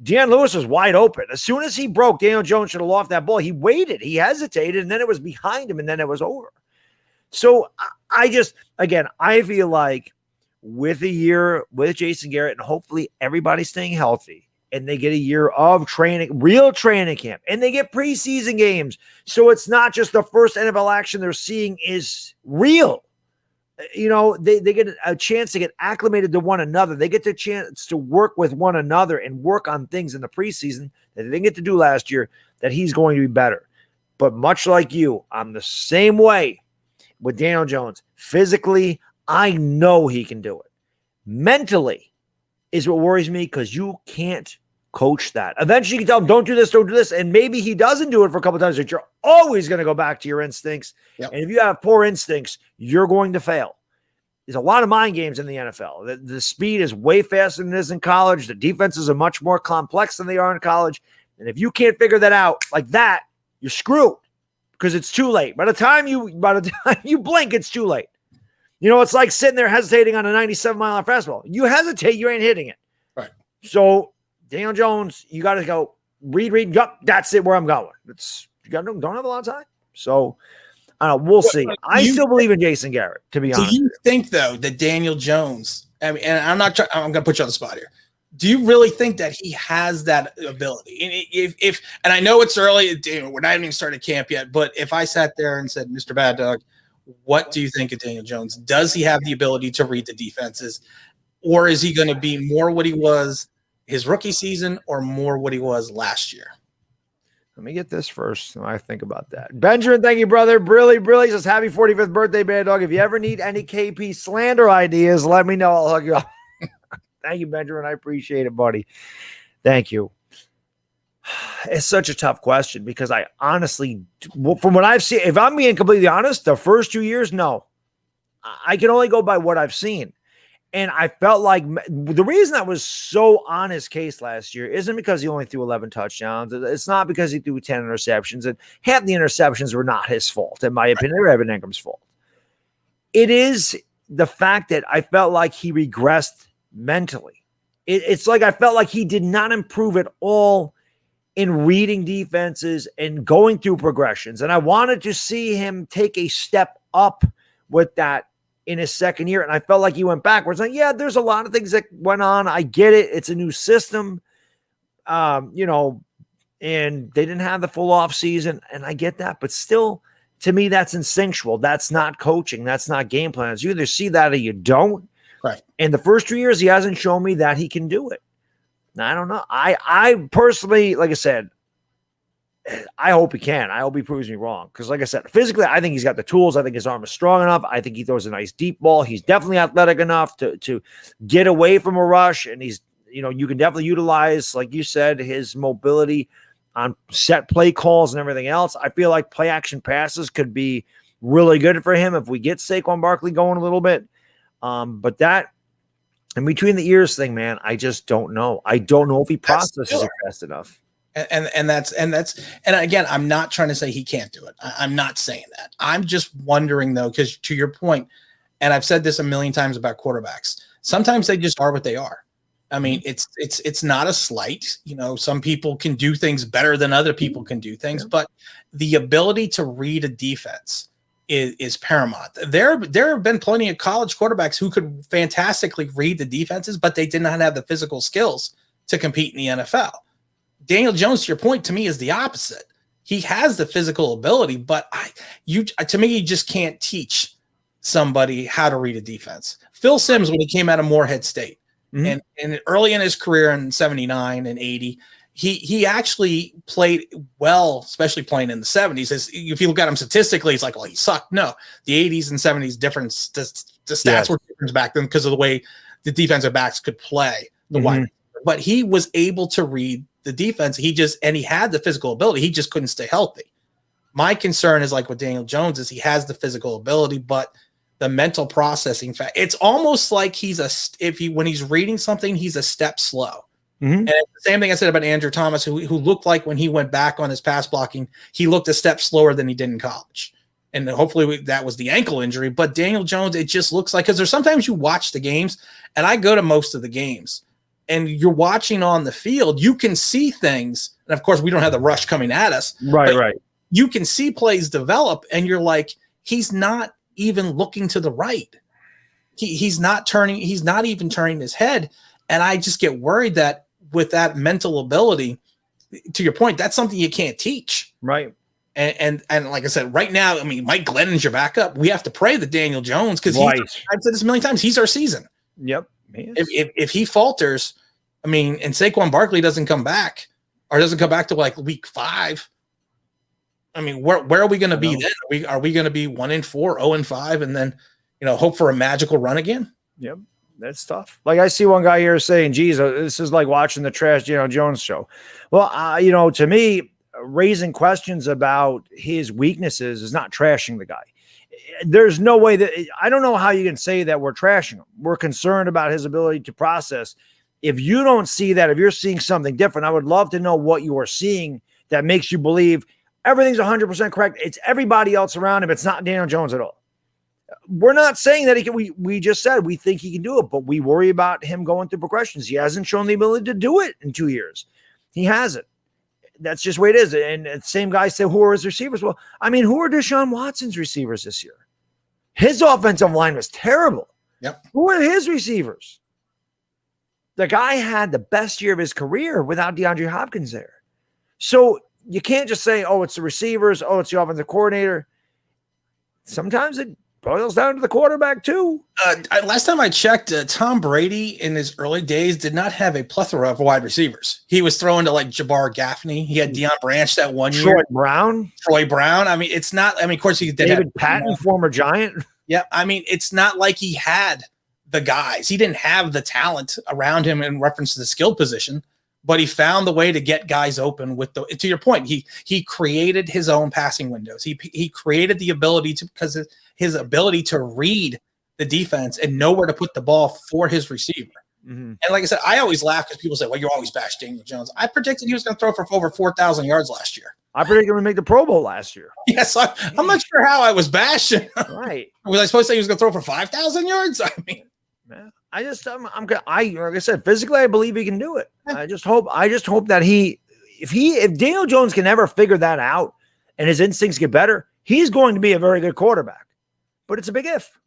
Deion Lewis was wide open. As soon as he broke, Daniel Jones should have lost that ball. He waited. He hesitated, and then it was behind him, and then it was over. So I feel like with a year with Jason Garrett and hopefully everybody staying healthy, and they get a year of training, real training camp, and they get preseason games. So it's not just the first NFL action they're seeing is real. They get a chance to get acclimated to one another. They get the chance to work with one another and work on things in the preseason that they didn't get to do last year, that he's going to be better. But much like you, I'm the same way with Daniel Jones. Physically, I know he can do it. Mentally is what worries me because you can't coach that. Eventually you can tell him, don't do this. And maybe he doesn't do it for a couple of times, but you're always going to go back to your instincts. Yep. And if you have poor instincts, you're going to fail. There's a lot of mind games in the NFL. The speed is way faster than it is in college. The defenses are much more complex than they are in college. And if you can't figure that out like that, you're screwed because it's too late. By the time you blink, it's too late. It's like sitting there hesitating on a 97-mile-an-hour fastball. You hesitate, you ain't hitting it. Right. So Daniel Jones, you got to go read. Yup, that's it. Where I'm going. Don't have a lot of time. So we'll see. I still believe in Jason Garrett. To be honest. Do you think though that Daniel Jones? I mean, and I'm going to put you on the spot here. Do you really think that he has that ability? And and I know it's early. We're not even started camp yet. But if I sat there and said, Mr. Bad Dog, what do you think of Daniel Jones? Does he have the ability to read the defenses, or is he going to be more what he was his rookie season or more what he was last year? Let me get this first. I think about that. Benjamin, thank you, brother. Brilly says, happy 45th birthday, Bad Dog. If you ever need any KP slander ideas, let me know. I'll hook you up. Thank you, Benjamin. I appreciate it, buddy. Thank you. It's such a tough question because I honestly, from what I've seen, if I'm being completely honest, the first 2 years, no. I can only go by what I've seen. And I felt like the reason I was so on his case last year isn't because he only threw 11 touchdowns. It's not because he threw 10 interceptions. And half the interceptions were not his fault. In my opinion, they were Evan Ingram's fault. It is the fact that I felt like he regressed mentally. It's like I felt like he did not improve at all in reading defenses and going through progressions. And I wanted to see him take a step up with that in his second year. And I felt like he went backwards. Like, yeah, there's a lot of things that went on. I get it. It's a new system, and they didn't have the full off season. And I get that, but still to me, that's instinctual. That's not coaching. That's not game plans. You either see that or you don't. Right. And the first 2 years, he hasn't shown me that he can do it. I don't know. I personally, like I said, I hope he can. I hope he proves me wrong. Because like I said, physically, I think he's got the tools. I think his arm is strong enough. I think he throws a nice deep ball. He's definitely athletic enough to get away from a rush. And he's, you can definitely utilize, like you said, his mobility on set play calls and everything else. I feel like play action passes could be really good for him if we get Saquon Barkley going a little bit. But that in between the ears thing, man, I just don't know. I don't know if he processes it fast enough. And that's again, I'm not trying to say he can't do it. I'm not saying that. I'm just wondering though, because to your point, and I've said this a million times about quarterbacks, sometimes they just are what they are. I mean, it's not a slight. You know, some people can do things better than other people can do things, but the ability to read a defense is paramount. There have been plenty of college quarterbacks who could fantastically read the defenses, but they did not have the physical skills to compete in the NFL. Daniel Jones, to your point, to me is the opposite. He has the physical ability, but to me, you just can't teach somebody how to read a defense. Phil Simms, when he came out of Morehead State, and early in his career in 79 and 80, he actually played well, especially playing in the 70s. If you look at him statistically, it's like, well, he sucked. No, the 80s and 70s different. The stats were different back then because of the way the defensive backs could play the wide. But he was able to read the defense. He had the physical ability. He just couldn't stay healthy. My concern is like with Daniel Jones is he has the physical ability, but the mental processing fact, it's almost like when he's reading something, he's a step slow. And the same thing I said about Andrew Thomas, who looked like when he went back on his pass blocking, he looked a step slower than he did in college. And hopefully that was the ankle injury. But Daniel Jones, it just looks like, because there's sometimes you watch the games, and I go to most of the games, and you're watching on the field, you can see things. And of course, we don't have the rush coming at us. Right. You can see plays develop, and you're like, he's not even looking to the right. He's not even turning his head. And I just get worried that with that mental ability, to your point, that's something you can't teach. Right. And like I said, right now, I mean, Mike Glennon's your backup. We have to pray that Daniel Jones, because I've said this a million times, he's our season. Yep. If he falters, I mean, and Saquon Barkley doesn't come back, or doesn't come back to like week 5, I mean, where are we going to be then? Are we going to be 1-4, 0-5, and then, hope for a magical run again? Yep. That's tough. Like I see one guy here saying, geez, this is like watching the trash Daniel Jones show. Well, to me, raising questions about his weaknesses is not trashing the guy. There's no way that I don't know how you can say that we're trashing him. We're concerned about his ability to process. If you don't see that, if you're seeing something different, I would love to know what you are seeing that makes you believe everything's 100% correct. It's everybody else around him. It's not Daniel Jones at all. We're not saying that he can. We just said we think he can do it, but we worry about him going through progressions. He hasn't shown the ability to do it in 2 years. He hasn't. That's just the way it is. And the same guy said, who are his receivers? Well, I mean, who are Deshaun Watson's receivers this year? His offensive line was terrible. Yep. Who are his receivers? The guy had the best year of his career without DeAndre Hopkins there. So you can't just say, oh, it's the receivers. Oh, it's the offensive coordinator. Sometimes it boils down to the quarterback too. Last time I checked, Tom Brady in his early days did not have a plethora of wide receivers. He was throwing to like Jabbar Gaffney. He had Deion Branch that one year. Troy Brown. I mean, it's not. I mean, of course, he did David Patton, former Giant. Yeah, I mean, it's not like he had the guys. He didn't have the talent around him in reference to the skill position, but he found the way to get guys open with the. To your point, he created his own passing windows. He created the ability to, because his ability to read the defense and know where to put the ball for his receiver. And like I said, I always laugh because people say, well, you always bash Daniel Jones. I predicted he was going to throw for over 4,000 yards last year. I predicted him to make the Pro Bowl last year. Yes, I'm not sure how I was bashing. Right. Was I supposed to say he was going to throw for 5,000 yards? I mean, I just, like I said, physically, I believe he can do it. I just hope that if Daniel Jones can ever figure that out and his instincts get better, he's going to be a very good quarterback. But it's a big if.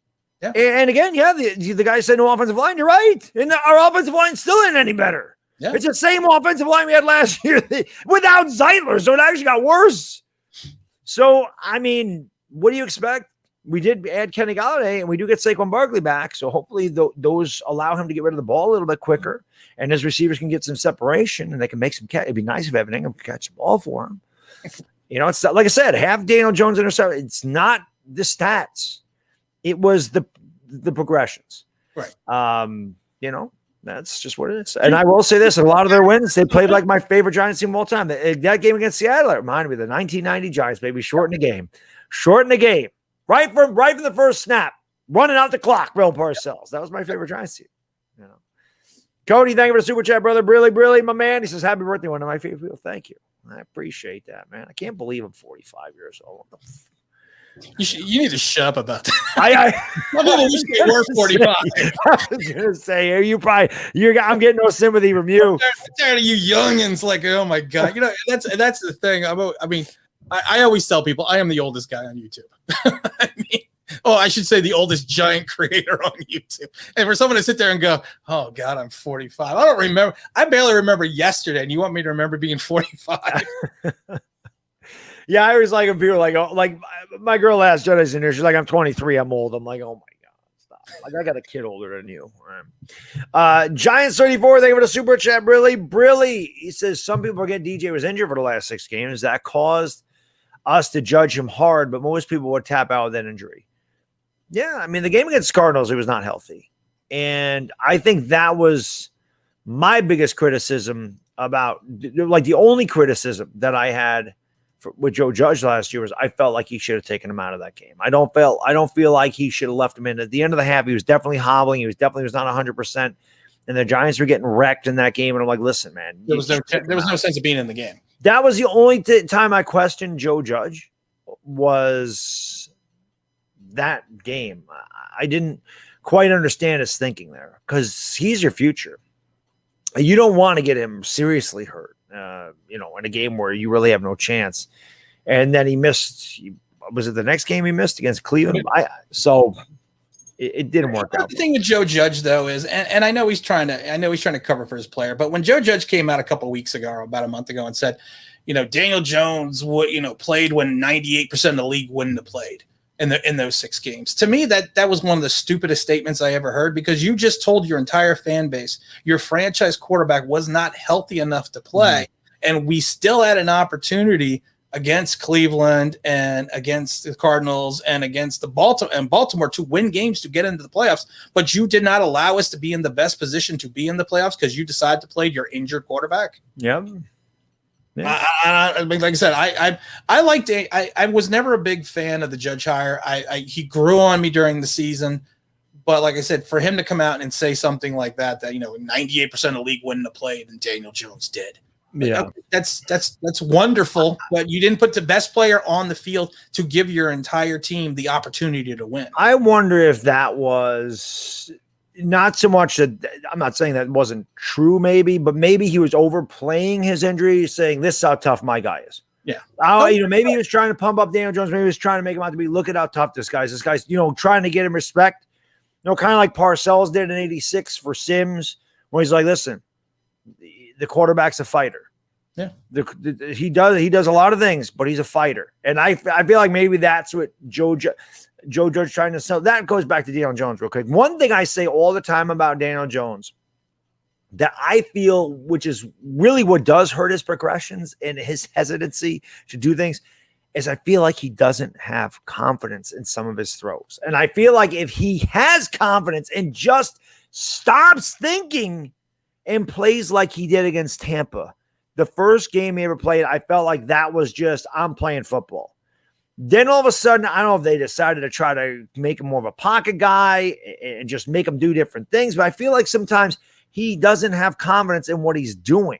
Yeah. And again, the guy said no offensive line. You're right. And our offensive line still isn't any better. Yeah. It's the same offensive line we had last year without Zeitler. So it actually got worse. So, I mean, what do you expect? We did add Kenny Golladay, and we do get Saquon Barkley back. So hopefully those allow him to get rid of the ball a little bit quicker, and his receivers can get some separation, and they can make some catch. It'd be nice if Evan Ingram could catch the ball for him. It's not, like I said, have Daniel Jones intercept. It's not the stats. It was the progressions. Right. That's just what it is. And I will say this, a lot of their wins, they played like my favorite Giants team of all time. That game against Seattle, it reminded me of the 1990 Giants, baby. Shorten the game. Right from the first snap. running out the clock, Bill Parcells. That was my favorite Giants team. You know, Cody, thank you for the super chat, brother. Brilly, my man. He says, happy birthday, one of my favorite people. Thank you. I appreciate that, man. I can't believe I'm 45 years old. You need to shut up about that. I'm gonna say I'm getting no sympathy from you. Tired of you youngins, like, oh my god. You know, that's the thing. I always tell people I am the oldest guy on YouTube. I should say the oldest giant creator on YouTube. And for someone to sit there and go, oh God, I'm 45. I don't remember. I barely remember yesterday. And you want me to remember being 45? Yeah, I always like when people are like, oh, like my girl asked Jedi's in here. She's like, I'm 23. I'm old. I'm like, oh my God, stop. Like, I got a kid older than you. Giants 34. Thank you for the super chat. Brilly. He says some people forget DJ was injured for the last 6 games. That caused us to judge him hard, but most people would tap out with that injury. Yeah, I mean, the game against Cardinals, he was not healthy. And I think that was my biggest criticism about, like, the only criticism that I had with Joe Judge last year was I felt like he should have taken him out of that game. I don't feel like he should have left him in. At the end of the half, he was definitely hobbling. He was not 100%. And the Giants were getting wrecked in that game. And I'm like, listen, man. There was no sense of being in the game. That was the only time I questioned Joe Judge was that game. I didn't quite understand his thinking there because he's your future. You don't want to get him seriously hurt, in a game where you really have no chance. And then he missed. Was it the next game he missed against Cleveland? It didn't work out. The thing with Joe Judge, though, is, and I know he's trying to cover for his player, but when Joe Judge came out a couple of weeks ago, or about a month ago, and said, Daniel Jones played when 98% of the league wouldn't have played in those 6 games. To me, that was one of the stupidest statements I ever heard, because you just told your entire fan base your franchise quarterback was not healthy enough to play, and we still had an opportunity against Cleveland and against the Cardinals and against the Baltimore to win games to get into the playoffs, but you did not allow us to be in the best position to be in the playoffs because you decided to play your injured quarterback. Yep. Yeah. Like I said, I was never a big fan of the Judge hire. He grew on me during the season, but like I said, for him to come out and say something like that 98% of the league wouldn't have played and Daniel Jones did. Yeah, okay, that's wonderful, but you didn't put the best player on the field to give your entire team the opportunity to win. I wonder if that was not so much that I'm not saying that wasn't true, maybe, but maybe he was overplaying his injury, saying this is how tough my guy is. Yeah. Maybe he was trying to pump up Daniel Jones. Maybe he was trying to make him out to be, look at how tough this guy's. This guy's, trying to get him respect. Kind of like Parcells did in '86 for Sims, where he's like, listen, the quarterback's a fighter. Yeah, he does a lot of things, but he's a fighter, and I feel like maybe that's what Joe Judge trying to sell. That goes back to Daniel Jones real quick. One thing I say all the time about Daniel Jones that I feel, which is really what does hurt his progressions and his hesitancy to do things, is I feel like he doesn't have confidence in some of his throws, and I feel like if he has confidence and just stops thinking and plays like he did against Tampa. The first game he ever played, I felt like that was just, I'm playing football. Then all of a sudden, I don't know if they decided to try to make him more of a pocket guy and just make him do different things, but I feel like sometimes he doesn't have confidence in what he's doing.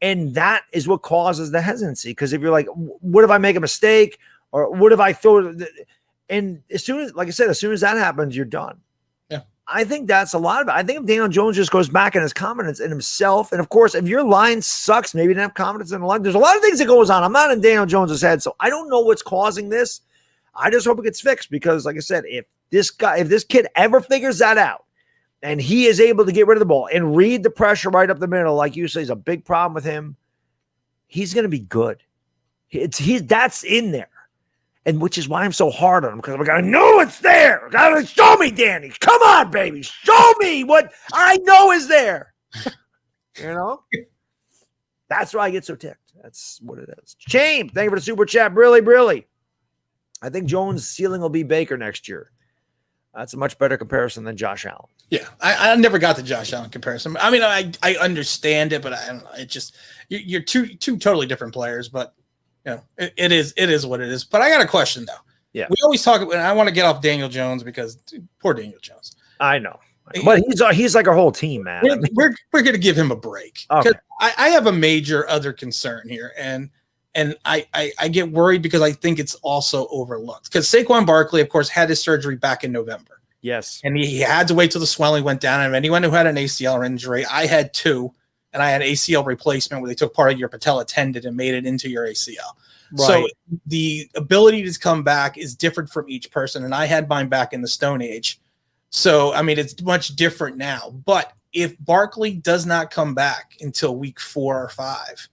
And that is what causes the hesitancy. Because if you're like, what if I make a mistake? Or what if I throw it? And as soon as that happens, you're done. I think that's a lot of it. I think if Daniel Jones just goes back and has confidence in himself, and of course, if your line sucks, maybe you didn't have confidence in the line. There's a lot of things that goes on. I'm not in Daniel Jones's head, so I don't know what's causing this. I just hope it gets fixed because, like I said, if this kid ever figures that out and he is able to get rid of the ball and read the pressure right up the middle, like you say, is a big problem with him, he's going to be good. That's in there. And which is why I'm so hard on him, because I'm like, I know it's there. Gotta show me, Danny. Come on, baby. Show me what I know is there. That's why I get so ticked. That's what it is. James, thank you for the super chat. Really. I think Jones' ceiling will be Baker next year. That's a much better comparison than Josh Allen. Yeah, I never got the Josh Allen comparison. I mean, I understand it, but I don't know. It just you're two totally different players, but. It is what it is. But I got a question though. Yeah. We always talk about, and I want to get off Daniel Jones because poor Daniel Jones. I know. But he's like our whole team, man. We're going to give him a break. Okay. I have a major other concern here, and I get worried because I think it's also overlooked. Because Saquon Barkley, of course, had his surgery back in November. Yes. And he had to wait till the swelling went down. And anyone who had an ACL injury, I had two, and I had ACL replacement where they took part of your patella tendon and made it into your ACL. Right. So the ability to come back is different from each person. And I had mine back in the Stone Age. So, I mean, it's much different now. But if Barkley does not come back until week 4 or 5,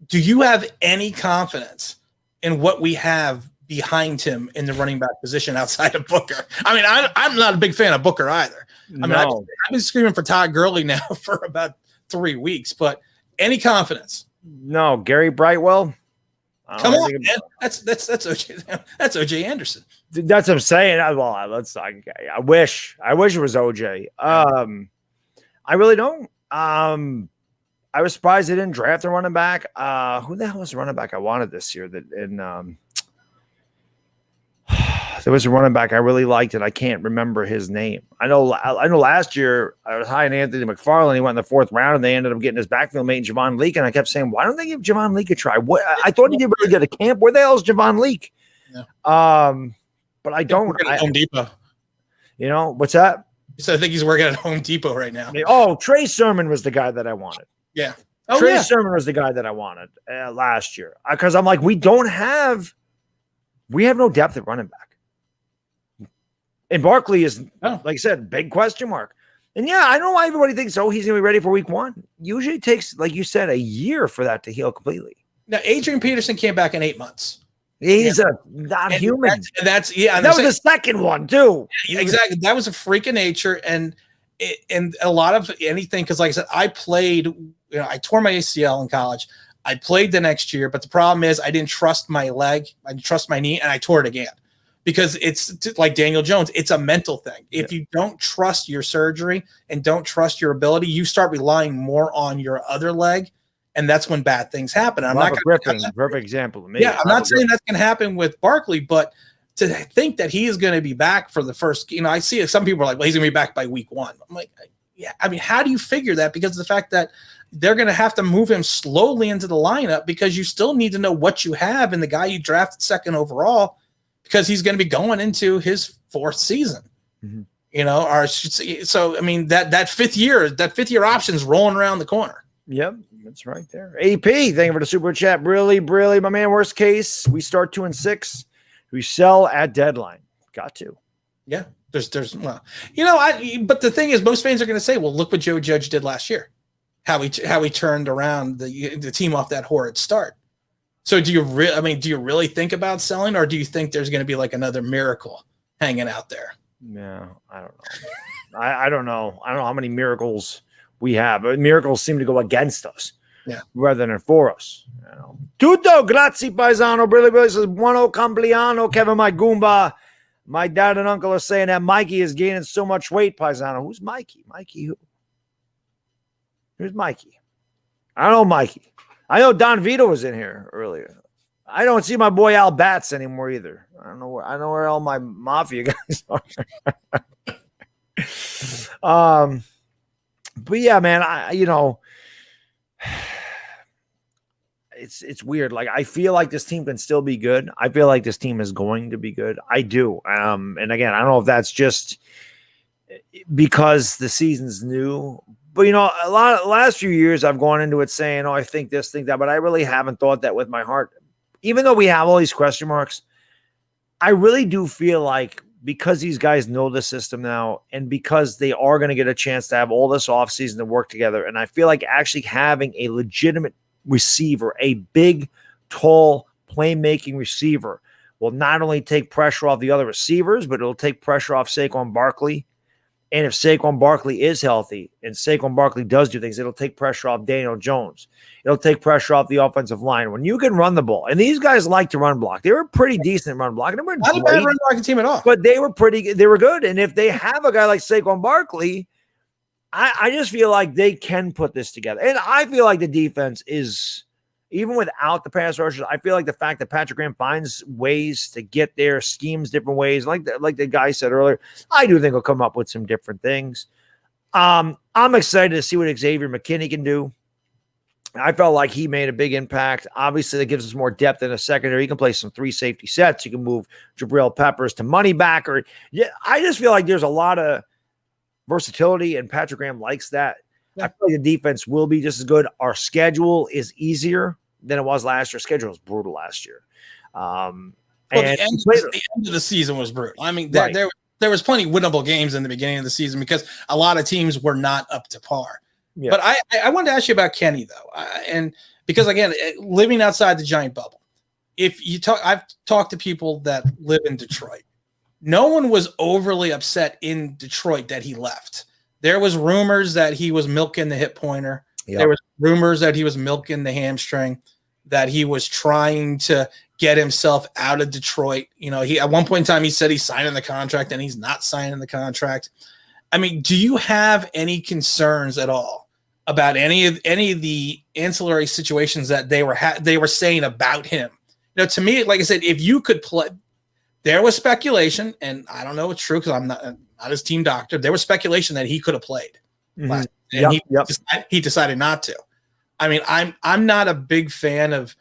do you have any confidence in what we have behind him in the running back position outside of Booker? I mean, I'm not a big fan of Booker either. I mean, I've been screaming for Todd Gurley now for about 3 weeks, but any confidence? No, Gary Brightwell. Come on, man. That's OJ. That's OJ Anderson. That's what I'm saying. I wish it was OJ. I really don't. I was surprised they didn't draft a running back. Who the hell was the running back I wanted this year? There was a running back I really liked, and I can't remember his name. I know last year I was high on Anthony McFarland. He went in the 4th round, and they ended up getting his backfield mate, Javon Leake. And I kept saying, why don't they give Javon Leake a try? What I thought he did really good at camp. Where the hell is Javon Leake? Yeah. But I don't. At Home Depot. You know what's that? So I think he's working at Home Depot right now. Oh, Trey Sermon was the guy that I wanted. Yeah. Trey Sermon was the guy that I wanted last year because I'm like, we have no depth at running back. And Barkley is, like I said, big question mark. And yeah, I know why everybody thinks, he's going to be ready for week 1. Usually it takes, like you said, a year for that to heal completely. Now, Adrian Peterson came back in 8 months. He's not human. That's that was the second one, too. Exactly. That was a freak of nature. And a lot of anything, because like I said, I played, I tore my ACL in college. I played the next year, but the problem is I didn't trust my leg. I didn't trust my knee, and I tore it again. Because it's like Daniel Jones, it's a mental thing. If you don't trust your surgery and don't trust your ability, you start relying more on your other leg, and that's when bad things happen. I'm not Griffin, perfect example of me. Yeah, I'm not saying that's going to happen with Barkley, but to think that he is going to be back for the first, I see some people are like, well, he's going to be back by week 1. I'm like, yeah. I mean, how do you figure that? Because of the fact that they're going to have to move him slowly into the lineup because you still need to know what you have in the guy you drafted 2nd overall. Because he's going to be going into his 4th season, so I mean that fifth year option is rolling around the corner. Yep, that's right there. AP, thank you for the super chat. Really, my man. Worst case, we start 2-6. We sell at deadline. Got to. Yeah, but the thing is, most fans are going to say, well, look what Joe Judge did last year, how he turned around the team off that horrid start. So do you really think about selling, or do you think there's going to be like another miracle hanging out there? Yeah, I don't know. I don't know. I don't know how many miracles we have. But miracles seem to go against us, rather than for us. Tutto grazie paisano. Billy says buono compleanno. Kevin, my Goomba. My dad and uncle are saying that Mikey is gaining so much weight, paisano. Who's Mikey? Mikey who? Who's Mikey? I don't know Mikey. I know Don Vito was in here earlier. I don't see my boy Al Batts anymore either. I know where all my mafia guys are. But yeah, man, it's weird. Like I feel like this team can still be good. I feel like this team is going to be good. I do. And again, I don't know if that's just because the season's new. But, last few years I've gone into it saying, I think this, think that, but I really haven't thought that with my heart. Even though we have all these question marks, I really do feel like because these guys know the system now and because they are going to get a chance to have all this offseason to work together, and I feel like actually having a legitimate receiver, a big, tall, playmaking receiver will not only take pressure off the other receivers, but it'll take pressure off Saquon Barkley. And if Saquon Barkley is healthy and Saquon Barkley does do things, it'll take pressure off Daniel Jones. It'll take pressure off the offensive line. When you can run the ball, and these guys like to run block. They were pretty decent run block. They weren't not a bad run blocking team at all. But they were good. And if they have a guy like Saquon Barkley, I just feel like they can put this together. And I feel like the defense is even without the pass rushers, I feel like the fact that Patrick Graham finds ways to get there, schemes different ways, like the guy said earlier, I do think he'll come up with some different things. I'm excited to see what Xavier McKinney can do. I felt like he made a big impact. Obviously, that gives us more depth in a secondary. He can play some 3 safety sets. You can move Jabril Peppers to money back. I just feel like there's a lot of versatility, and Patrick Graham likes that. I feel like the defense will be just as good. Our schedule is easier than it was last year. Schedule was brutal last year. The end of the season was brutal. I mean, there was plenty of winnable games in the beginning of the season because a lot of teams were not up to par. Yeah. But I wanted to ask you about Kenny, though. And because, again, living outside the giant bubble, I've talked to people that live in Detroit. No one was overly upset in Detroit that he left. There was rumors that he was milking the hip pointer. Yep. There was rumors that he was milking the hamstring, that he was trying to get himself out of Detroit. You know, at one point in time, he said he's signing the contract, and he's not signing the contract. I mean, do you have any concerns at all about any of the ancillary situations that they were saying about him? You know, to me, like I said, if you could play, there was speculation, and I don't know if it's true because I'm not his team doctor. There was speculation that he could have played, and he decided not to. I mean, I'm not a big fan of,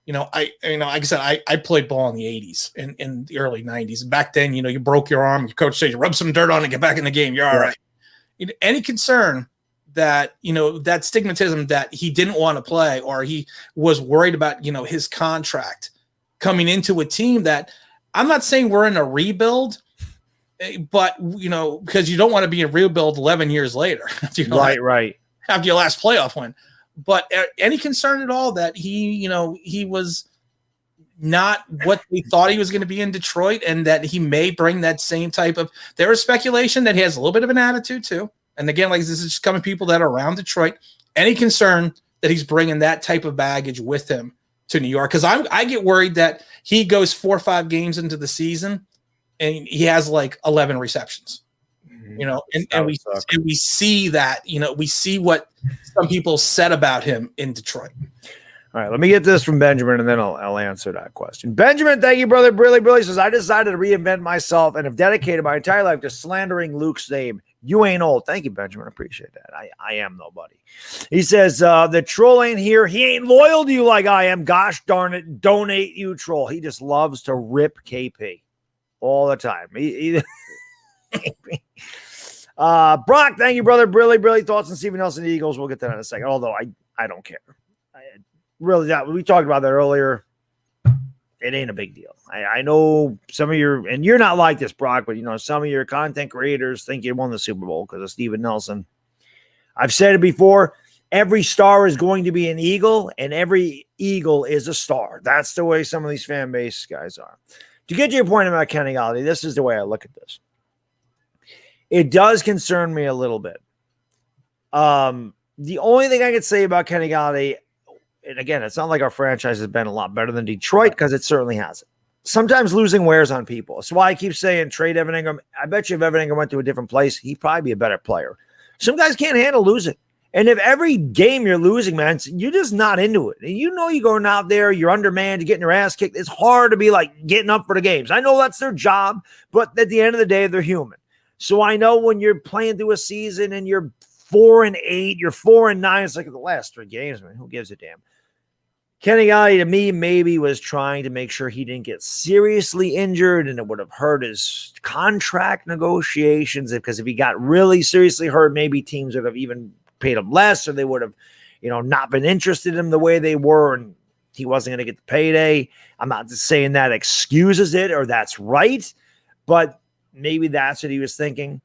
like I said, I played ball in the 80s and in the early 90s. Back then, you broke your arm. Your coach said you rub some dirt on it and get back in the game. You're all right. Any concern that, that stigmatism that he didn't want to play, or he was worried about, his contract coming into a team that, I'm not saying we're in a rebuild, but, because you don't want to be in rebuild 11 years later. Right. After your last playoff win. But any concern at all that he was not what they thought he was going to be in Detroit, and that he may bring that same type of – there is speculation that he has a little bit of an attitude too. And again, like, this is just coming people that are around Detroit. Any concern that he's bringing that type of baggage with him to New York? Because I get worried that he goes 4 or 5 games into the season and he has like 11 receptions. And we see that, we see what some people said about him in Detroit. All right, let me get this from Benjamin, and then I'll answer that question. Benjamin, thank you, brother. Brilly says, I decided to reinvent myself and have dedicated my entire life to slandering Luke's name. You ain't old. Thank you, Benjamin. I appreciate that. I am nobody. He says, the troll ain't here. He ain't loyal to you like I am. Gosh darn it. Donate you, troll. He just loves to rip KP all the time. Brock, thank you, brother. Brilly. Thoughts on Steven Nelson, the Eagles. We'll get to that in a second. Although I don't care. We talked about that earlier. It ain't a big deal. I know some of and you're not like this, Brock, but some of your content creators think you won the Super Bowl because of Steven Nelson. I've said it before. Every star is going to be an Eagle, and every Eagle is a star. That's the way some of these fan base guys are. To get to your point about Kenny Golladay, this is the way I look at this. It does concern me a little bit. The only thing I could say about Kenny Golladay, and again, it's not like our franchise has been a lot better than Detroit, because it certainly hasn't. Sometimes losing wears on people. That's why I keep saying trade Evan Ingram. I bet you if Evan Ingram went to a different place, he'd probably be a better player. Some guys can't handle losing. And if every game you're losing, man, you're just not into it. And you're going out there, you're undermanned, you're getting your ass kicked. It's hard to be like getting up for the games. I know that's their job, but at the end of the day, they're human. So I know when you're playing through a season and you're 4-8, you're 4-9, it's like the last 3 games, man. Who gives a damn? Kenny Golladay, to me, maybe was trying to make sure he didn't get seriously injured, and it would have hurt his contract negotiations. Because if he got really seriously hurt, maybe teams would have even paid him less, or they would have, not been interested in him the way they were, and he wasn't going to get the payday. I'm not saying that excuses it or that's right, but maybe that's what he was thinking.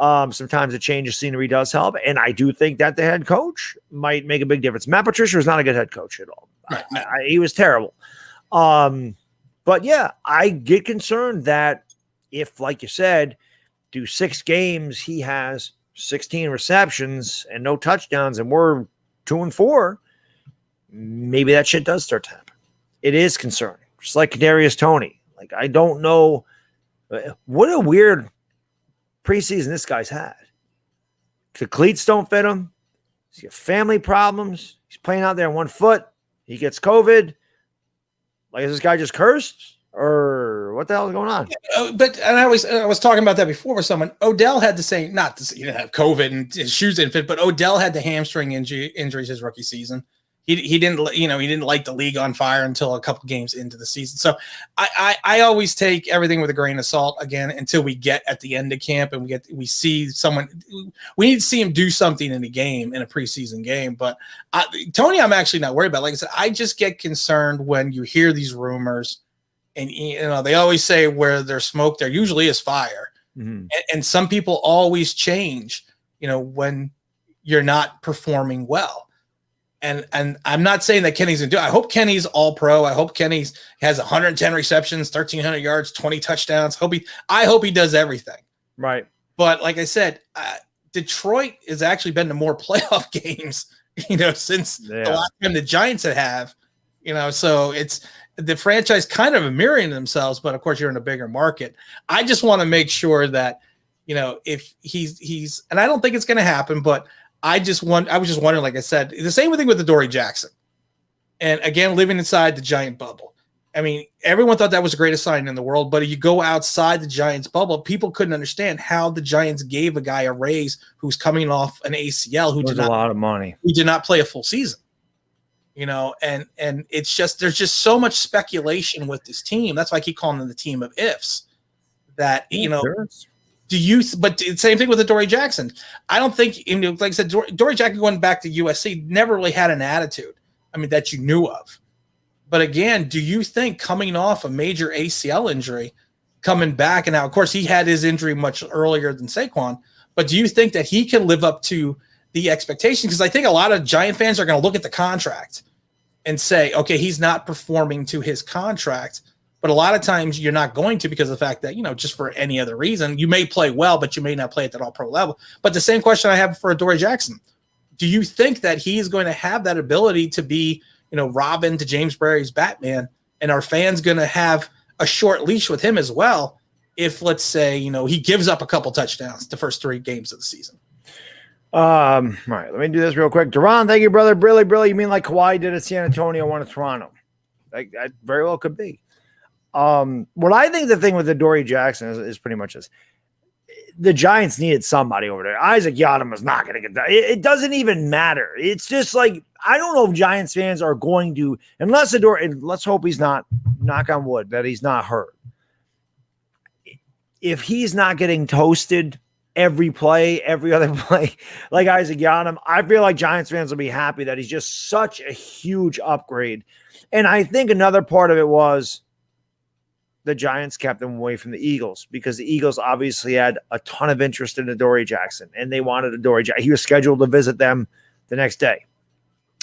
Sometimes a change of scenery does help, and I do think that the head coach might make a big difference. Matt Patricia is not a good head coach at all. He was terrible. But yeah, I get concerned that if, like you said, through 6 games, he has 16 receptions and no touchdowns, and we're 2-4, maybe that shit does start to happen. It is concerning. Just like Kadarius Tony. Like, I don't know. What a weird preseason this guy's had. The cleats don't fit him. He's got family problems. He's playing out there on one foot. He gets COVID. Like, is this guy just cursed? Or what the hell is going on? And I was talking about that before with someone. Odell had the same, not to say he didn't have COVID and his shoes didn't fit, but Odell had the hamstring injuries his rookie season. He didn't, he didn't light the league on fire until a couple games into the season. So I always take everything with a grain of salt again until we get at the end of camp and we see someone. We need to see him do something in a game, in a preseason game. But Tony, I'm actually not worried about. Like I said, I just get concerned when you hear these rumors, and they always say where there's smoke, there usually is fire. Mm-hmm. And some people always change, when you're not performing well. And I'm not saying that Kenny's gonna do it. I hope Kenny's all pro. I hope Kenny has 110 receptions, 1,300 yards, 20 touchdowns. I hope he does everything. Right. But like I said, Detroit has actually been to more playoff games, since the last time the Giants have. So it's the franchise kind of mirroring themselves, but of course you're in a bigger market. I just want to make sure that, if he's, and I don't think it's going to happen, but I was just wondering, like I said, the same thing with the Dory Jackson. And again, living inside the Giant bubble. I mean, everyone thought that was the greatest sign in the world, but if you go outside the Giants bubble, people couldn't understand how the Giants gave a guy a raise who's coming off an ACL who did not, a lot of money. He did not play a full season. And it's just, there's just so much speculation with this team. That's why I keep calling them the team of ifs. That, Sure. But same thing with the Dory Jackson. I don't think, like I said, Dory Jackson going back to USC never really had an attitude, that you knew of. But again, do you think coming off a major ACL injury, coming back, and now, of course, he had his injury much earlier than Saquon, but do you think that he can live up to the expectation? Because I think a lot of Giant fans are going to look at the contract and say, okay, he's not performing to his contract. But a lot of times you're not going to, because of the fact that, just for any other reason, you may play well, but you may not play at that all-pro level. But the same question I have for Dory Jackson. Do you think that he is going to have that ability to be, Robin to James Barry's Batman, and are fans going to have a short leash with him as well if, let's say, he gives up a couple touchdowns the first 3 games of the season? All right, let me do this real quick. Duran, thank you, brother. Brilly, you mean like Kawhi did at San Antonio, one of Toronto? That very well could be. What I think the thing with the Dory Jackson is pretty much this. The Giants needed somebody over there. Isaac Yiadom is not going to get that. It doesn't even matter. It's just like, I don't know if Giants fans are going to, unless let's hope he's not, knock on wood, that he's not hurt. If he's not getting toasted every play, every other play, like Isaac Yiadom, I feel like Giants fans will be happy that he's just such a huge upgrade. And I think another part of it was, the Giants kept him away from the Eagles because the Eagles obviously had a ton of interest in Dory Jackson, and they wanted Dory Jackson. He was scheduled to visit them the next day.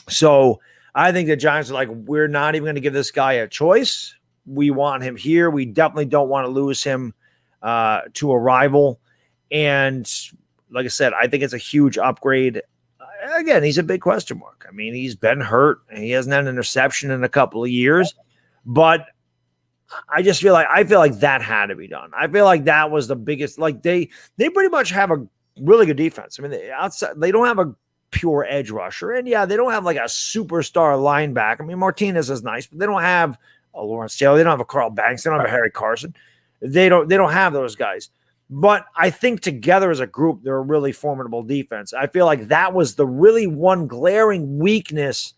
So I think the Giants are like, we're not even going to give this guy a choice. We want him here. We definitely don't want to lose him to a rival. And like I said, I think it's a huge upgrade. Again, he's a big question mark. I mean, he's been hurt and he hasn't had an interception in a couple of years, but I feel like that had to be done. I feel like that was the biggest, like they pretty much have a really good defense. I mean, they don't have a pure edge rusher, and they don't have like a superstar linebacker. I mean, Martinez is nice, but they don't have a Lawrence Taylor. They don't have a Carl Banks. They don't have a Harry Carson. They don't have those guys. But I think together as a group, they're a really formidable defense. I feel like that was the really one glaring weakness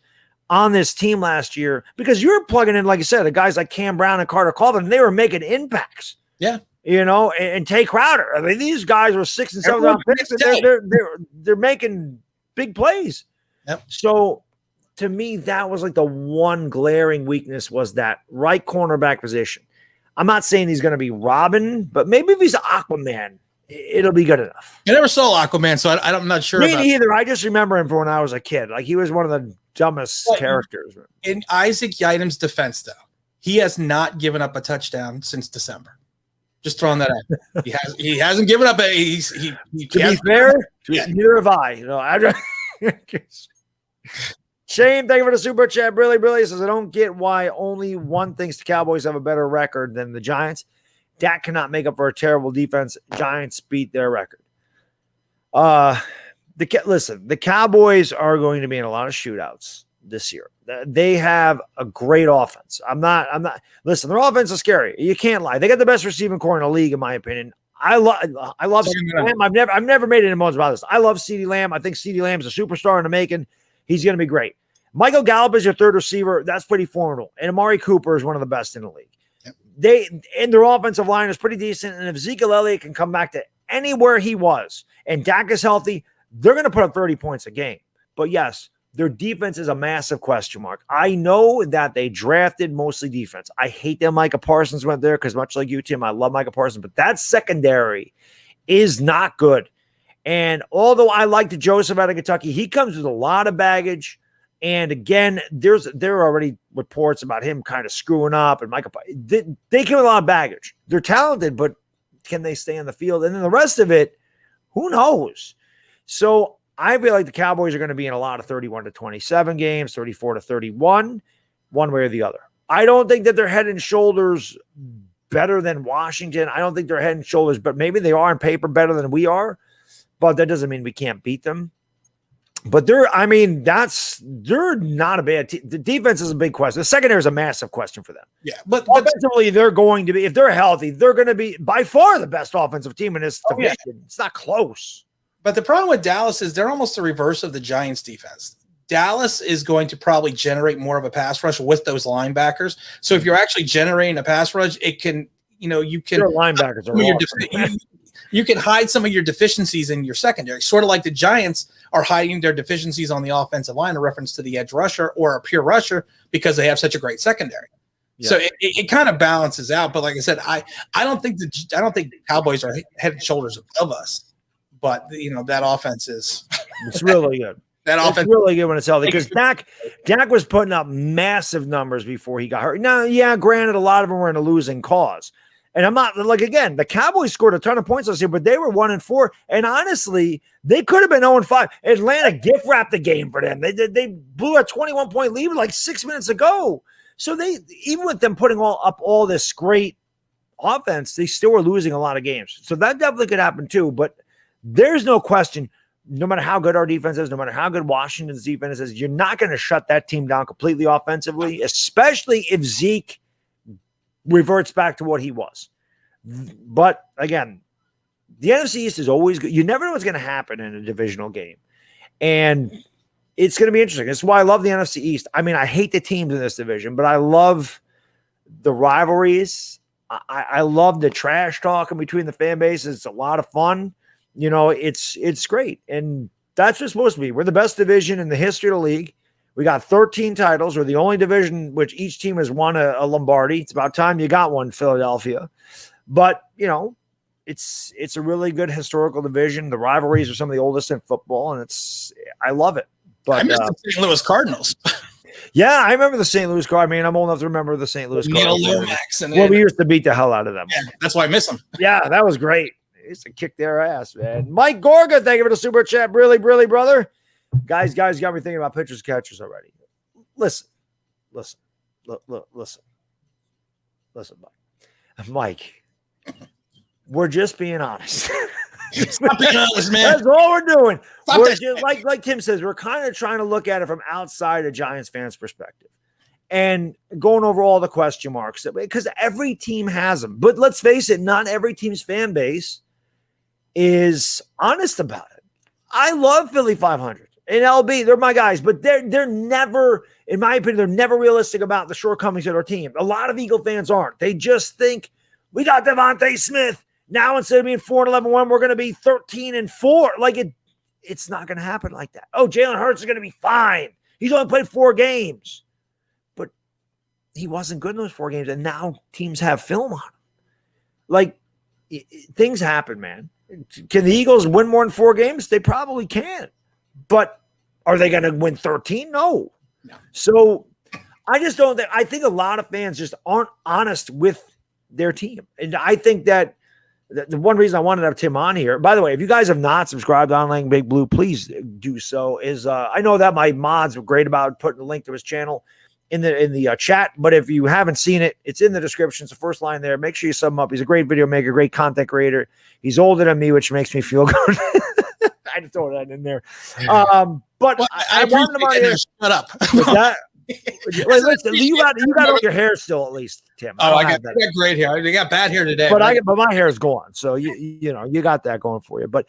on this team last year, because you're plugging in, like you said, the guys like Cam Brown and Carter Colvin, and they were making impacts. Yeah. And Tay Crowder. I mean, these guys were 6th and 7th round picks, and they're making big plays. Yep. So to me, that was like the one glaring weakness, was that right cornerback position. I'm not saying he's going to be Robin, but maybe if he's Aquaman, it'll be good enough. I never saw Aquaman, so I'm not sure. Me either. I just remember him from when I was a kid. Like, he was one of the dumbest characters. In Isaac Yiadom's defense, though, he has not given up a touchdown since December. Just throwing that out. He hasn't given up. To be fair, neither have I. Shane, thank you for the super chat. Really says, I don't get why only one thinks the Cowboys have a better record than the Giants. Dak cannot make up for a terrible defense. Giants beat their record. Listen, the Cowboys are going to be in a lot of shootouts. this year. They have a great offense. I'm not, listen, their offense is scary. You can't lie. They got the best receiving core in the league, in my opinion. I love CeeDee Lamb. I've never made any emotions about this. I love CeeDee Lamb. I think CeeDee Lamb is a superstar in the making. He's going to be great. Michael Gallup is your third receiver. That's pretty formidable. And Amari Cooper is one of the best in the league. And their offensive line is pretty decent. And if Ezekiel Elliott can come back to anywhere he was and Dak is healthy, they're going to put up 30 points a game. But yes, their defense is a massive question mark. I know that they drafted mostly defense. I hate that Micah Parsons went there because much like you, Tim, I love Micah Parsons, but that secondary is not good. And although I like the Joseph out of Kentucky, he comes with a lot of baggage. And again, there are already reports about him kind of screwing up. And Micah, they came with a lot of baggage. They're talented, but can they stay on the field? And then the rest of it, who knows? So I feel like the Cowboys are going to be in a lot of 31-27 games, 34-31, one way or the other. I don't think that they're head and shoulders better than Washington. I don't think they're head and shoulders, but maybe they are on paper better than we are. But that doesn't mean we can't beat them. But they're not a bad team. The defense is a big question. The secondary is a massive question for them. Yeah, but offensively, they're going to be, if they're healthy, they're going to be by far the best offensive team in this division. Yeah. It's not close. But the problem with Dallas is they're almost the reverse of the Giants defense. Dallas is going to probably generate more of a pass rush with those linebackers. So if you're actually generating a pass rush, it can, you can their linebackers are you can hide some of your deficiencies in your secondary, sort of like the Giants are hiding their deficiencies on the offensive line in reference to the edge rusher or a pure rusher because they have such a great secondary. Yeah. So it kind of balances out. But like I said, I don't think the Cowboys are head and shoulders above us. But that offense is it's really good. That offense is really good when it's healthy because Dak was putting up massive numbers before he got hurt. Now, yeah, granted, a lot of them were in a losing cause. And I'm not like, again, the Cowboys scored a ton of points last year, but they were 1-4. And honestly, they could have been 0-5. Atlanta gift wrapped the game for them. They blew a 21-point lead like 6 minutes ago. So they, even with them putting up all this great offense, they still were losing a lot of games. So that definitely could happen too. But there's no question, no matter how good our defense is, no matter how good Washington's defense is, you're not going to shut that team down completely offensively, especially if Zeke reverts back to what he was. But again, the NFC East is always good. You never know what's going to happen in a divisional game. And it's going to be interesting. That's why I love the NFC East. I mean, I hate the teams in this division, but I love the rivalries. I love the trash talking between the fan bases. It's a lot of fun. It's great. And that's what it's supposed to be. We're the best division in the history of the league. We got 13 titles. We're the only division which each team has won a Lombardi. It's about time you got one, Philadelphia. But, it's a really good historical division. The rivalries are some of the oldest in football, and I love it. But I miss the St. Louis Cardinals. Yeah, I remember the St. Louis Cardinals. I mean, I'm old enough to remember the St. Louis Cardinals. We used to beat the hell out of them. Yeah, that's why I miss them. Yeah, that was great. They used to kick their ass, man. Mike Gorga, thank you for the super chat. Really, brother. Guys got me thinking about pitchers, catchers already. Listen, Mike. We're just being honest. Stop being honest, man. That's all we're doing. We're just, like Tim says, we're kind of trying to look at it from outside a Giants fan's perspective and going over all the question marks because every team has them. But let's face it, not every team's fan base is honest about it. I love Philly 500 and LB. They're my guys, but they're never, in my opinion, they're never realistic about the shortcomings of their team. A lot of Eagle fans aren't. They just think we got Devontae Smith. Now, instead of being 4-11-1, we're going to be 13-4. Like it's not going to happen like that. Oh, Jalen Hurts is going to be fine. He's only played 4 games, but he wasn't good in those 4 games. And now teams have film on him. Like things happen, man. Can the Eagles win more than 4 games? They probably can, but are they going to win 13? No. So I just don't think, I think a lot of fans just aren't honest with their team. And I think that the one reason I wanted to have Tim on here, by the way, if you guys have not subscribed to Online Big Blue, please do so. I know that my mods were great about putting the link to his channel in the chat, but if you haven't seen it, it's in the description. It's the first line there. Make sure you sub him up. He's a great video maker, great content creator. He's older than me, which makes me feel good. I had to throw that in there. But Well, I wanted him on here. Shut up. That, wait, listen, you got all your hair still at least, Tim. I got great hair. I got bad hair today. But my hair is gone. So you know, you got that going for you. But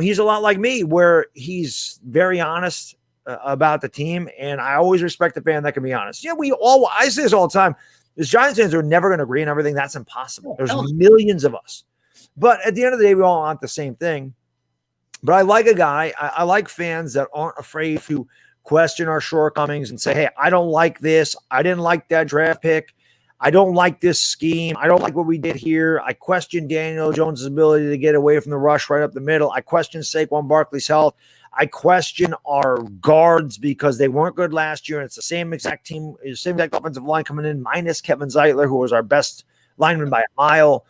he's a lot like me, where he's very honest about the team, and I always respect the fan that can be honest. Yeah, I say this all the time. As Giants fans are never going to agree on everything. That's impossible. There's millions of us. But at the end of the day, we all want the same thing. But I like a guy. I like fans that aren't afraid to question our shortcomings and say, hey, I don't like this. I didn't like that draft pick. I don't like this scheme. I don't like what we did here. I question Daniel Jones' ability to get away from the rush right up the middle. I question Saquon Barkley's health. I question our guards because they weren't good last year. And it's the same exact team, same exact offensive line coming in, minus Kevin Zeitler, who was our best lineman by a mile.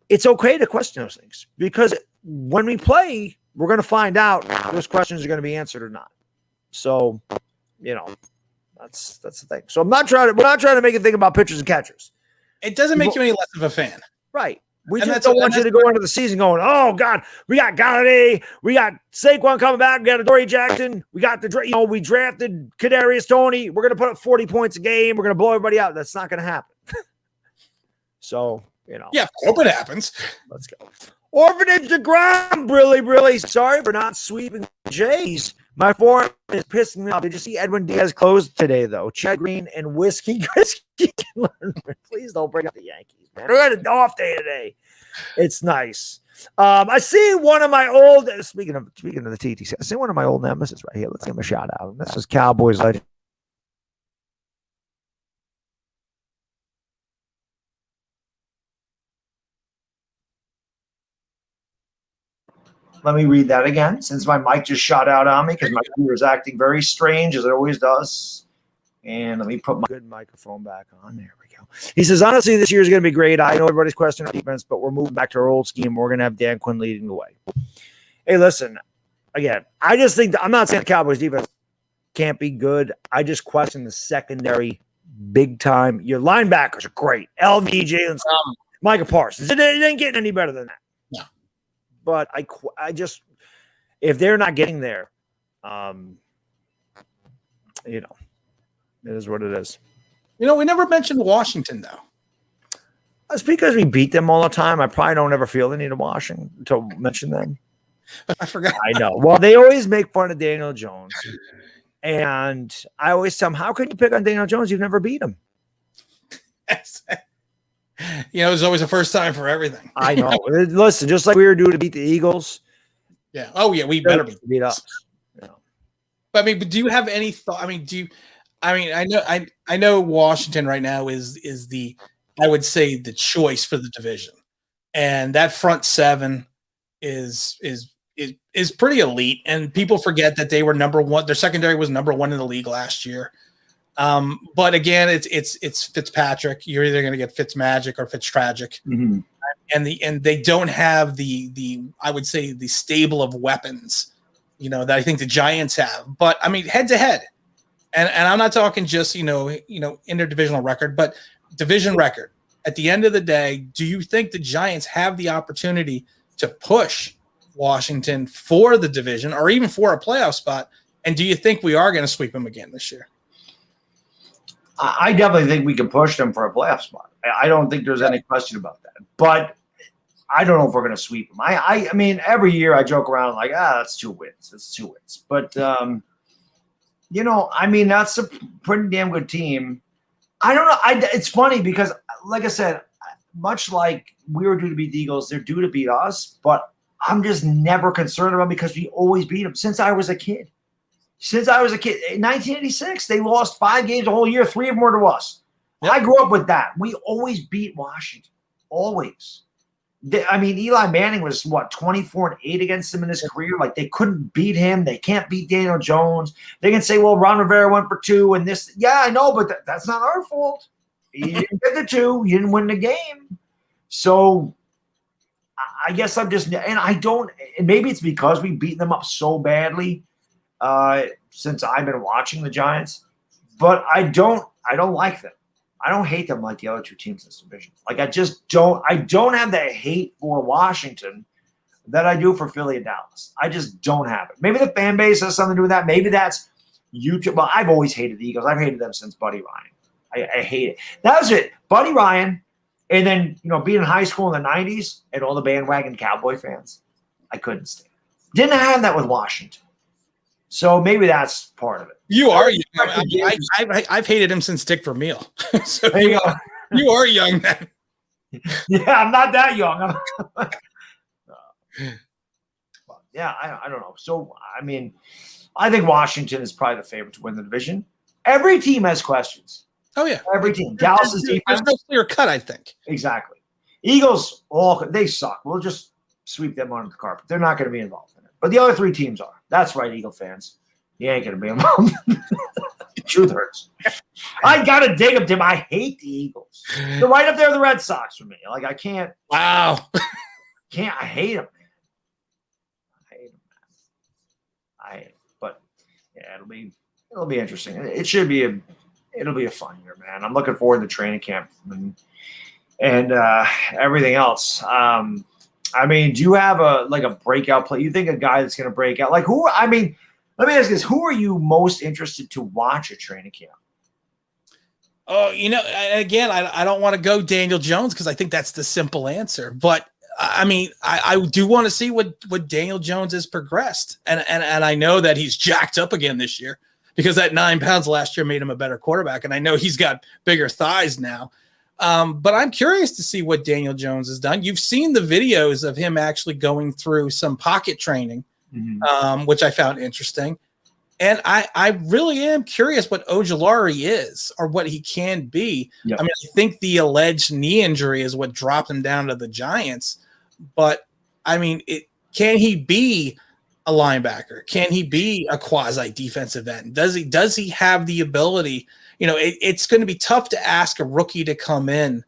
It's okay to question those things because when we play, we're going to find out if those questions are going to be answered or not. So, you know, that's the thing. So we're not trying to make it think about pitchers and catchers. It doesn't make you any less of a fan. Right. We just don't want you to go into the season going, oh God, we got Galladay, we got Saquon coming back, we got Adoree Jackson, we got we drafted Kadarius Tony. We're going to put up 40 points a game. We're going to blow everybody out. That's not going to happen. So, you know. Yeah, hope it happens. Let's go. Orphanage to ground, really sorry for not sweeping the Jays. My form is pissing me off. Did you see Edwin Diaz closed today, though? Chad Green and Whiskey Grisky. Please don't bring up the Yankees, man. We had an off day today. It's nice. I see one of my old, speaking of the TTC, I see one of my old nemesis right here. Let's give him a shout out. This is Cowboys legend. Let me read that again, since my mic just shot out on me because my computer is acting very strange, as it always does. And let me put my good microphone back on. There we go. He says, honestly, this year is going to be great. I know everybody's questioning our defense, but we're moving back to our old scheme. We're going to have Dan Quinn leading the way. Hey, listen, again, I just think I'm not saying the Cowboys defense can't be good. I just question the secondary big time. Your linebackers are great. LV, Jalen, Micah Parsons. It ain't getting any better than that. But I just, if they're not getting there, you know, it is what it is. You know, we never mentioned Washington, though. It's because we beat them all the time. I probably don't ever feel the need to mention them. I forgot. I know. Well, they always make fun of Daniel Jones. And I always tell them, how can you pick on Daniel Jones? You've never beat him. You know, there's always a first time for everything. I know. Listen, just like we were due to beat the Eagles. Yeah. Oh, yeah. We better beat us. You know. But I mean, do you have any thought? I know Washington right now is the, I would say, the choice for the division, and that front seven is pretty elite. And people forget that they were number one. Their secondary was number one in the league last year. But again, it's Fitzpatrick. You're either going to get Fitzmagic or Fitztragic. Mm-hmm. And they don't have the I would say the stable of weapons, you know, that I think the Giants have. But I mean, head to head, and I'm not talking just you know interdivisional record, but division record. At the end of the day, do you think the Giants have the opportunity to push Washington for the division or even for a playoff spot? And do you think we are going to sweep them again this year? I definitely think we can push them for a playoff spot. I don't think there's any question about that. But I don't know if we're going to sweep them. I mean, every year I joke around like, that's 2 wins. That's 2 wins. But, you know, I mean, that's a pretty damn good team. I don't know. It's funny because, like I said, much like we were due to beat the Eagles, they're due to beat us. But I'm just never concerned about them because we always beat them since I was a kid. Since I was a kid, in 1986, they lost 5 games the whole year. 3 of them were to us. Yep. I grew up with that. We always beat Washington. Always. I mean, Eli Manning was, 24-8 against them in his career? Like, they couldn't beat him. They can't beat Daniel Jones. They can say, well, Ron Rivera went for 2 and this. Yeah, I know, but that's not our fault. You didn't get the 2. You didn't win the game. So I guess I'm just – and I don't – and maybe it's because we've beaten them up so badly since I've been watching the Giants. But I don't like them. I don't hate them like the other 2 teams in this division. Like I don't have that hate for Washington, that I do for Philly and Dallas. I just don't have it. Maybe the fan base has something to do with that. Maybe that's YouTube. Well, I've always hated the Eagles. I've hated them since Buddy Ryan. I hate it. That was it. Buddy Ryan, and then, being in high school in the 90s and all the bandwagon Cowboy fans, I couldn't stand it. Didn't have that with Washington. So maybe that's part of it. You are young. I've hated him since Dick Vermeil. So there you go. You are young then. Yeah, I'm not that young. Yeah, I don't know. So, I mean, I think Washington is probably the favorite to win the division. Every team has questions. Oh, yeah. Every team. Dallas's defense. There's no clear cut, I think. Exactly. Eagles, they suck. We'll just sweep them under the carpet. They're not going to be involved in it. But the other three teams are. That's right, Eagle fans. You ain't going to be involved. Truth hurts. I got to dig them, Tim. I hate the Eagles. They're right up there with the Red Sox for me. Like, I can't. Wow. I hate them, man. I hate them, man. But yeah, it'll be interesting. It'll be a fun year, man. I'm looking forward to training camp and everything else. I mean, do you have a breakout play? You think a guy that's going to break out? Like who? I mean, let me ask you this: who are you most interested to watch at training camp? Oh, again, I don't want to go Daniel Jones because I think that's the simple answer. But I mean, I do want to see what Daniel Jones has progressed, and I know that he's jacked up again this year because that 9 pounds last year made him a better quarterback, and I know he's got bigger thighs now. But I'm curious to see what Daniel Jones has done. You've seen the videos of him actually going through some pocket training, which I found interesting. And I really am curious what Ojulari is or what he can be. Yep. I mean, I think the alleged knee injury is what dropped him down to the Giants. But, I mean, can he be a linebacker? Can he be a quasi-defensive end? Does he have the ability? It's going to be tough to ask a rookie to come in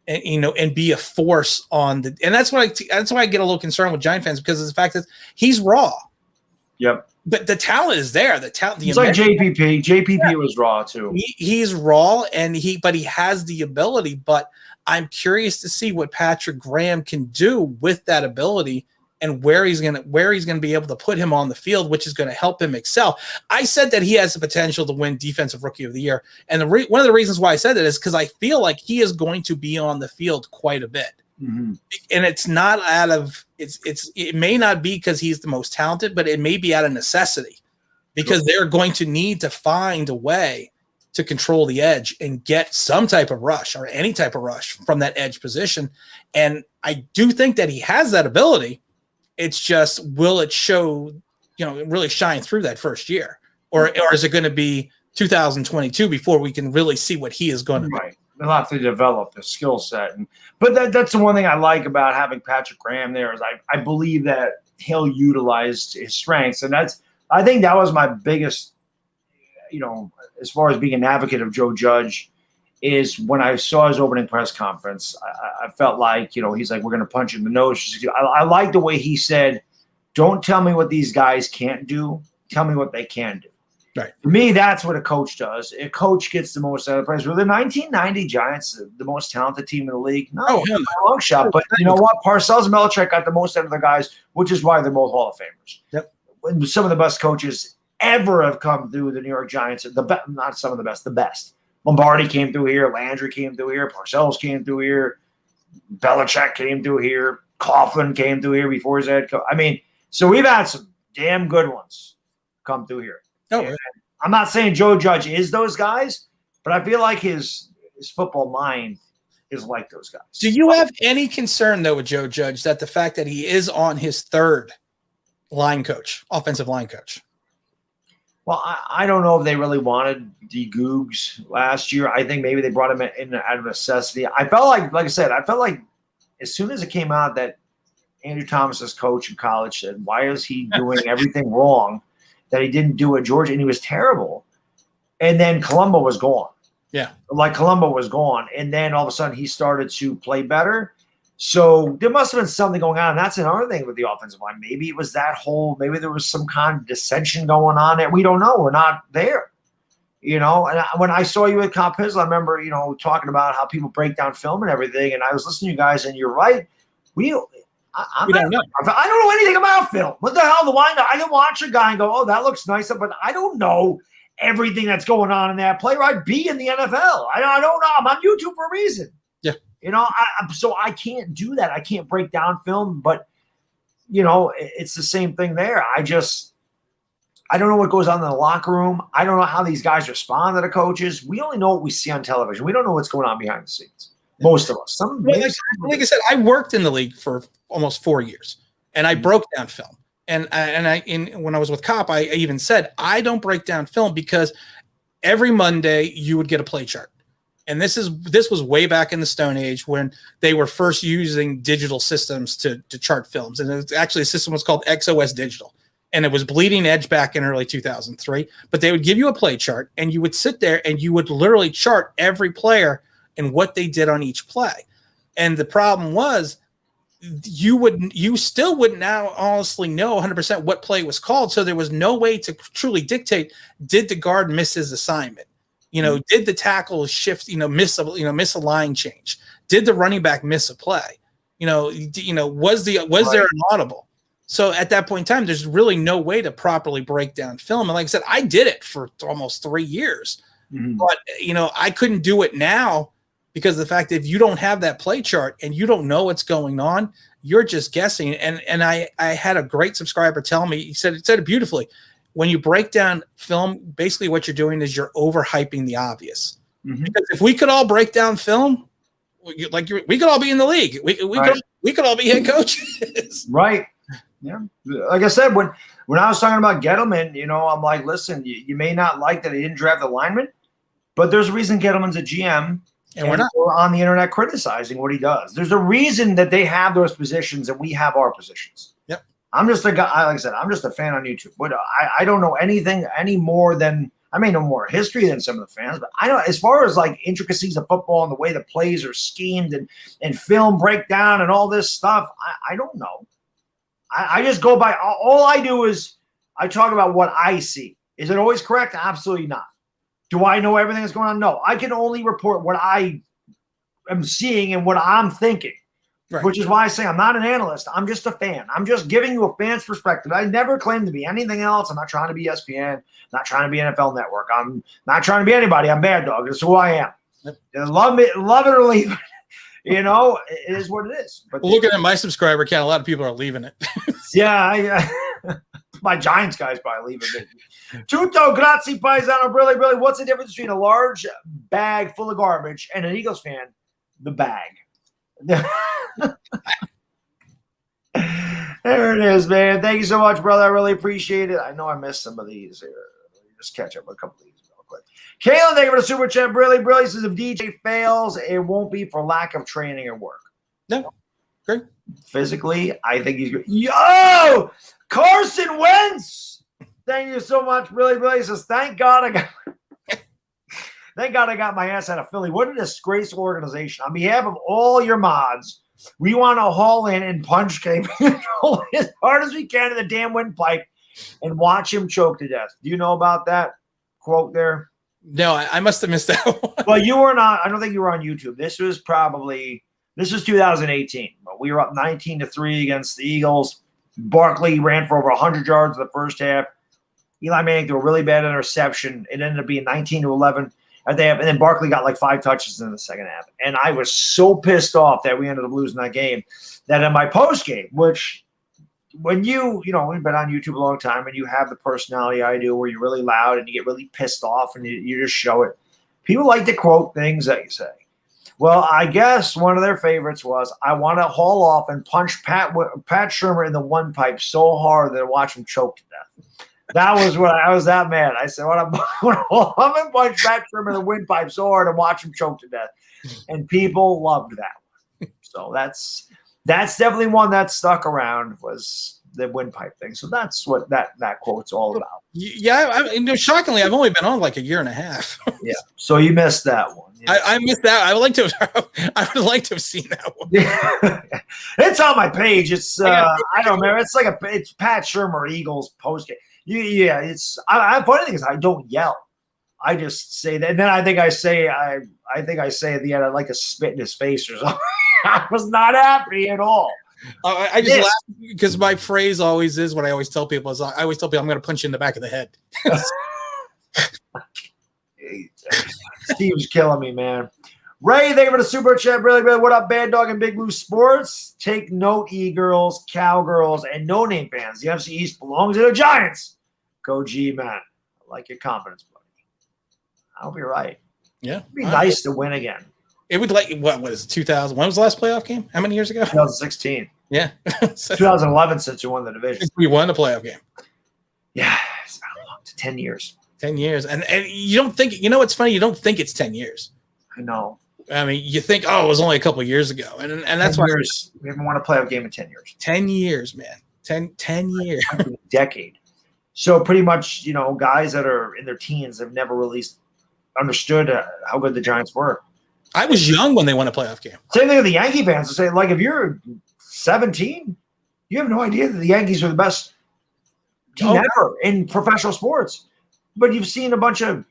and be a force on the – and that's why I get a little concerned with Giant fans because of the fact that he's raw. Yep. But the talent is there. It's like JPP. JPP was raw too. He's raw, but he has the ability. But I'm curious to see what Patrick Graham can do with that ability and where he's gonna be able to put him on the field, which is going to help him excel. I said that he has the potential to win Defensive Rookie of the Year, and one of the reasons why I said that is because I feel like he is going to be on the field quite a bit. Mm-hmm. And it's not it may not be because he's the most talented, but it may be out of necessity because they're going to need to find a way to control the edge and get some type of rush or any type of rush from that edge position. And I do think that he has that ability. It's just, will it show, really shine through that first year or is it going to be 2022 before we can really see what he is going to be? They'll have to develop the skill set. But that's the one thing I like about having Patrick Graham there is I believe that he'll utilize his strengths. And I think that was my biggest, as far as being an advocate of Joe Judge, is when I saw his opening press conference, I felt like, he's like, we're going to punch in the nose. I like the way he said, don't tell me what these guys can't do. Tell me what they can do. Right. To me, that's what a coach does. A coach gets the most out of the players. Were the 1990 Giants the most talented team in the league? No, long shot. But you know what? Parcells and Belichick got the most out of their guys, which is why they're both Hall of Famers. Yep. Some of the best coaches ever have come through the New York Giants. Not some of the best, the best. Lombardi came through here. Landry came through here. Parcells came through here. Belichick came through here. Coughlin came through here before his head coach. I mean, so we've had some damn good ones come through here. Oh, I'm not saying Joe Judge is those guys, but I feel like his football mind is like those guys. Do you have any concern, though, with Joe Judge that the fact that he is on his third offensive line coach? Well, I don't know if they really wanted D. Googs last year. I think maybe they brought him in out of necessity. I felt like I said, as soon as it came out that Andrew Thomas's coach in college said, why is he doing everything wrong that he didn't do at Georgia? And he was terrible. And then Colombo was gone. Yeah. Colombo was gone. And then all of a sudden he started to play better. So there must have been something going on. And that's another thing with the offensive line. Maybe it was maybe there was some kind of dissension going on there. We don't know. We're not there. And when I saw you at Comp Pizzle, I remember, talking about how people break down film and everything. And I was listening to you guys, and you're right. We don't know. I don't know anything about film. What the hell do I know? I can watch a guy and go, oh, that looks nice, but I don't know everything that's going on in that player. I'd be in the NFL. I don't know. I'm on YouTube for a reason. Yeah. So I can't do that. I can't break down film, but it's the same thing there. I don't know what goes on in the locker room. I don't know how these guys respond to the coaches. We only know what we see on television. We don't know what's going on behind the scenes. Most of us. Like I said, I worked in the league for almost 4 years, and I broke down film. And when I was with Cop, I even said I don't break down film because every Monday you would get a play chart. And this was way back in the Stone Age when they were first using digital systems to chart films. And it was actually a system was called XOS Digital. And it was bleeding edge back in early 2003. But they would give you a play chart, and you would sit there and you would literally chart every player and what they did on each play. And the problem was you still wouldn't now honestly know 100% what play was called. So there was no way to truly dictate, did the guard miss his assignment? Did the tackle shift, miss a line change? Did the running back miss a play? Was there an audible? So at that point in time, there's really no way to properly break down film. And like I said, I did it for almost 3 years, but I couldn't do it now because of the fact that if you don't have that play chart and you don't know what's going on, you're just guessing. And I had a great subscriber tell me, he said it beautifully. When you break down film, basically what you're doing is you're overhyping the obvious. Because if we could all break down film, we could all be in the league. We could all be head coaches. Right. Yeah. Like I said, when I was talking about Gettleman, I'm like, listen, you may not like that he didn't draft a lineman, but there's a reason Gettleman's a GM. And we're on the internet criticizing what he does. There's a reason that they have those positions and we have our positions. Yep. I'm just a guy, like I said, I'm just a fan on YouTube. But I don't know anything any more than I may know more history than some of the fans, but I know as far as like intricacies of football and the way the plays are schemed and film breakdown and all this stuff, I don't know. I just go by all I do is I talk about what I see. Is it always correct? Absolutely not. Do I know everything that's going on? No. I can only report what I am seeing and what I'm thinking. Right. Which is why I say I'm not an analyst. I'm just a fan. I'm just giving you a fan's perspective. I never claim to be anything else. I'm not trying to be ESPN, not trying to be NFL Network. I'm not trying to be anybody. I'm Bad Dog. That's who I am. Yep. Love it or leave it. It is what it is. But looking at my subscriber count, a lot of people are leaving it. Yeah. My Giants guys probably leaving it. Tutto, grazie, paisano. Really, what's the difference between a large bag full of garbage and an Eagles fan? The bag. There it is, man. Thank you so much, brother. I really appreciate it. I know I missed some of these here. Just catch up with a couple of these real quick. Kalen, thank you for the super chat. Really says if DJ fails, it won't be for lack of training or work. No. Great. Physically, I think he's good. Yo! Carson Wentz! Thank you so much. Really says, thank God I got my ass out of Philly. What a disgraceful organization. On behalf of all your mods, we want to haul in and punch K as hard as we can in the damn windpipe and watch him choke to death. Do you know about that quote there? No, I must have missed that one. Well, you were not. I don't think you were on YouTube. This was 2018. But we were up 19-3 against the Eagles. Barkley ran for over 100 yards in the first half. Eli Manning threw a really bad interception. It ended up being 19-11 at the half, and then Barkley got like 5 touches in the second half. And I was so pissed off that we ended up losing that game that in my post game, which when we've been on YouTube a long time and you have the personality I do where you're really loud and you get really pissed off and you just show it. People like to quote things that you say. Well, I guess one of their favorites was, I want to haul off and punch Pat Shurmur in the one pipe so hard that I watch him choke to death. That was when I was that mad. I said, I'm going to punch Pat Shurmur in the windpipe so hard and watch him choke to death. And people loved that one. So that's definitely one that stuck around, was the windpipe thing. So that's what that quote's all about. Yeah, shockingly, I've only been on like a year and a half. Yeah, so you missed that one. Yes. I missed that. I would like to have seen that one. Yeah. It's on my page. It's I don't remember. It's Pat Shurmur Eagles post game. Yeah, it's. Funny thing is, I don't yell. I just say that, and then I think I say at the end, I'd like to spit in his face or something. I was not happy at all. I just laugh because my phrase always is what I always tell people is I always tell people I'm going to punch you in the back of the head. Steve's killing me, man. Ray, thank you for the super chat. Really, really. What up, Bad Dog and Big Blue Sports? Take note, E-girls, Cowgirls, and no-name fans. The NFC East belongs to the Giants. Go G, man. I like your confidence, buddy. I hope you're right. Yeah. It'd be nice to win again. It would like, what is it, 2000? When was the last playoff game? How many years ago? 2016. Yeah. 2011 since you won the division. We won the playoff game. Yeah. It's been a long 10 years. 10 years. And you don't think, you know what's funny? You don't think it's 10 years. I know. I mean, you think, oh, it was only a couple of years ago. And that's why we haven't won a playoff game in 10 years. 10 years, man. 10 years. A decade. So pretty much, guys that are in their teens have never really understood how good the Giants were. I was young when they won a playoff game. Same thing with the Yankee fans. To say, like, if you're 17, you have no idea that the Yankees are the best team ever in professional sports. But you've seen a bunch of,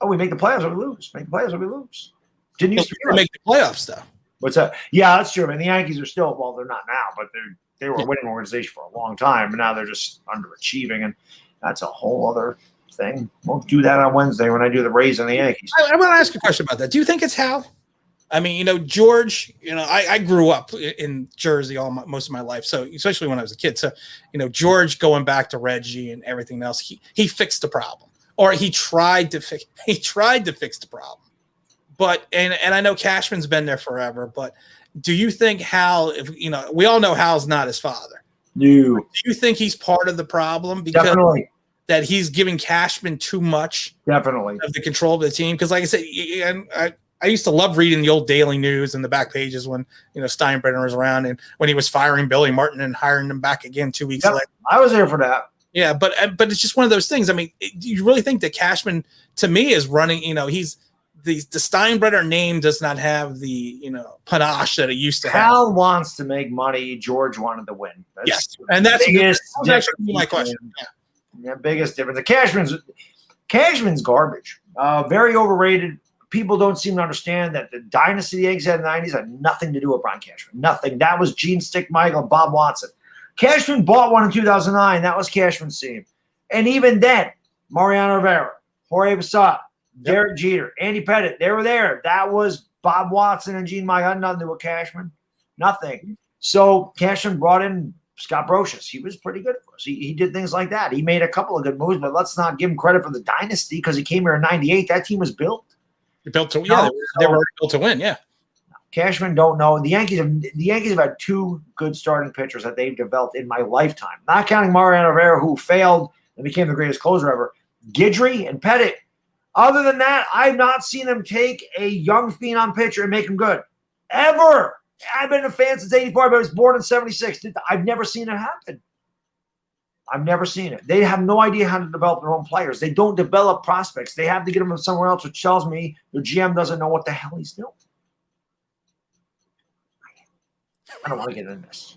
we make the playoffs or we lose. Make the playoffs or we lose. Didn't used to make the playoffs, though. What's that? Yeah, that's true. I mean, the Yankees are still, well, they're not now, but they were a winning organization for a long time. And now they're just underachieving. And that's a whole other thing. We'll do that on Wednesday when I do the Rays and the Yankees. I want to ask you a question about that. Do you think it's Hal? I mean, George, I grew up in Jersey most of my life. So especially when I was a kid. So, George going back to Reggie and everything else, he fixed the problem, or he tried to fix the problem. But, and I know Cashman's been there forever, but do you think Hal, we all know Hal's not his father. No. Do you think he's part of the problem because Definitely. that he's giving Cashman too much Definitely of the control of the team? Because like I said, I used to love reading the old Daily News and the back pages when, Steinbrenner was around and when he was firing Billy Martin and hiring him back again 2 weeks later. I was there for that. Yeah, but it's just one of those things. I mean, do you really think that Cashman, to me, is running, he's the Steinbrenner name does not have the, panache that it used to have. Hal wants to make money. George wanted to win. Yes, and that's actually my question. Yeah, biggest difference. Cashman's garbage. Very overrated. People don't seem to understand that the dynasty the Yankees had in the 90s had nothing to do with Brian Cashman. Nothing. That was Gene Stickmichael and Bob Watson. Cashman bought one in 2009. That was Cashman's team. And even then, Mariano Rivera, Jorge Posada, Derek Jeter, Andy Pettitte, they were there. That was Bob Watson and Gene Michael. Nothing to do with Cashman. Nothing. So Cashman brought in Scott Brocious. He was pretty good for us. He did things like that. He made a couple of good moves, but let's not give him credit for the dynasty because he came here in 98. That team was built. They were already built to win, yeah. Cashman don't know. The Yankees have had two good starting pitchers that they've developed in my lifetime. Not counting Mariano Rivera, who failed and became the greatest closer ever. Guidry and Pettitte. Other than that, I've not seen them take a young phenom pitcher and make him good. Ever. I've been a fan since 84, but I was born in 76. I've never seen it happen. I've never seen it. They have no idea how to develop their own players. They don't develop prospects. They have to get them somewhere else, which tells me their GM doesn't know what the hell he's doing. I don't want to get into this.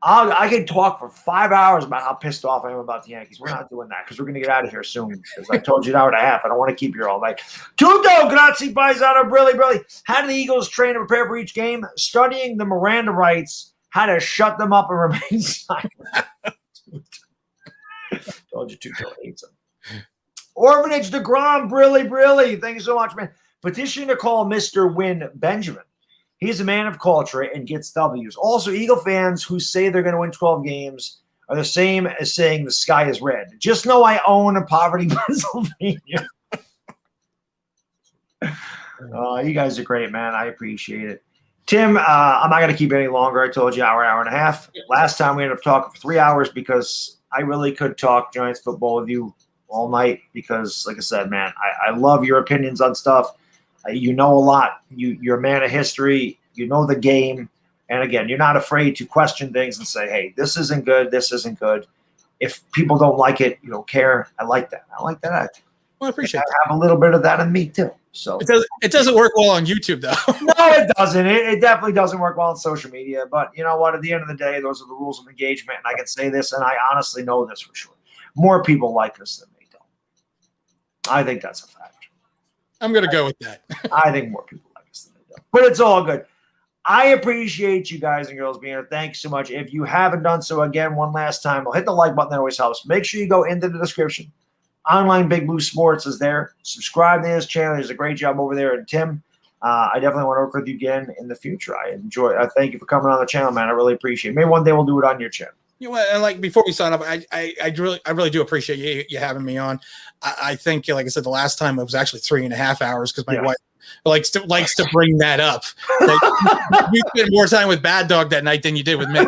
I can talk for 5 hours about how pissed off I am about the Yankees. We're not doing that because we're going to get out of here soon. Because I told you an hour and a half. I don't want to keep you here all night. Tutto, grazie, paisano, brilli. How do the Eagles train and prepare for each game? Studying the Miranda rights, how to shut them up and remain silent. Told you Tutto hates them. Orphanage DeGrom, brilli. Thank you so much, man. Petition to call Mr. Win Benjamin. He's a man of culture and gets W's. Also, Eagle fans who say they're going to win 12 games are the same as saying the sky is red. Just know I own a poverty Pennsylvania. You guys are great, man. I appreciate it. Tim, I'm not going to keep it any longer. I told you hour and a half. Last time we ended up talking for 3 hours because I really could talk Giants football with you all night because, like I said, man, I love your opinions on stuff. You know a lot. You're a man of history. You know the game. And, again, you're not afraid to question things and say, hey, this isn't good. This isn't good. If people don't like it, you don't care. I like that. I like that. Well, I appreciate it. I have a little bit of that in me, too. So it doesn't work well on YouTube, though. No, it doesn't. It definitely doesn't work well on social media. But you know what? At the end of the day, those are the rules of engagement. And I can say this, and I honestly know this for sure. More people like us than they don't. I think that's a fact. I'm going to go with that. I think more people like us than they don't. But it's all good. I appreciate you guys and girls being here. Thanks so much. If you haven't done so, again, one last time, I'll hit the like button. That always helps. Make sure you go into the description. Online Big Blue Sports is there. Subscribe to his channel. He does a great job over there. And Tim, I definitely want to work with you again in the future. I thank you for coming on the channel, man. I really appreciate it. Maybe one day we'll do it on your channel. You know, and like before we sign up, I really do appreciate you having me on. I think, like I said, the last time it was actually 3.5 hours because my wife likes to bring that up. Like, you spent more time with Bad Dog that night than you did with me.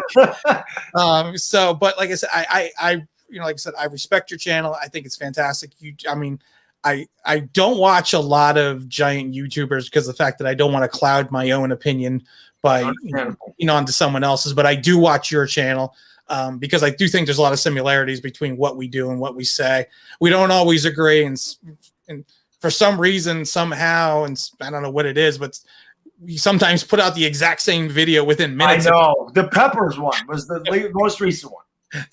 But like I said, I like I said, I respect your channel. I think it's fantastic. I don't watch a lot of giant YouTubers because of the fact that I don't want to cloud my own opinion by onto someone else's. But I do watch your channel. Because I do think there's a lot of similarities between what we do and what we say. We don't always agree, and for some reason, somehow, and I don't know what it is, but we sometimes put out the exact same video within minutes. I know. The Peppers one was the most recent one.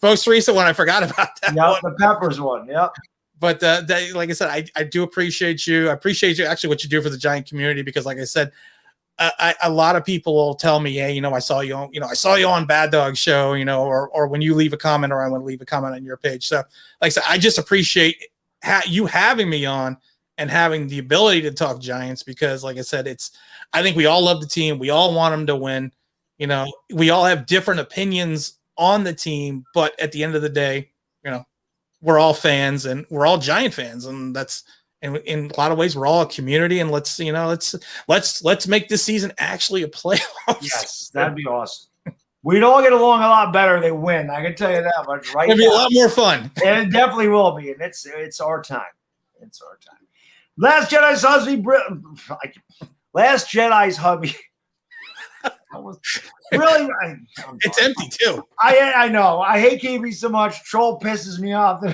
Most recent one, I forgot about that. Yeah, the Peppers one. Yep. But like I said, I do appreciate you. I appreciate you actually what you do for the giant community because, like I said, a lot of people will tell me, hey, I saw you on Bad Dog Show, or when you leave a comment, or I want to leave a comment on your page. So, like I said, I just appreciate you having me on and having the ability to talk Giants because, like I said, I think we all love the team. We all want them to win. We all have different opinions on the team, but at the end of the day, we're all fans and we're all Giant fans, and that's. And in a lot of ways, we're all a community, and let's make this season actually a playoff. Yes, that'd be awesome. We'd all get along a lot better. They win. I can tell you that much. Right? It'll be a lot more fun. And it definitely will be. And it's our time. It's our time. Last Jedi's hubby. Last Jedi's hubby. Really, it's empty too. I know. I hate KB so much. Troll pisses me off.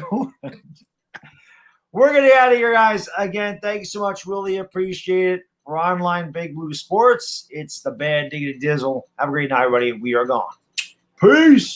We're going to get out of here, guys. Again, thank you so much. Really appreciate it. For Online Big Blue Sports, it's the Bad Diggity Dizzle. Have a great night, everybody. We are gone. Peace.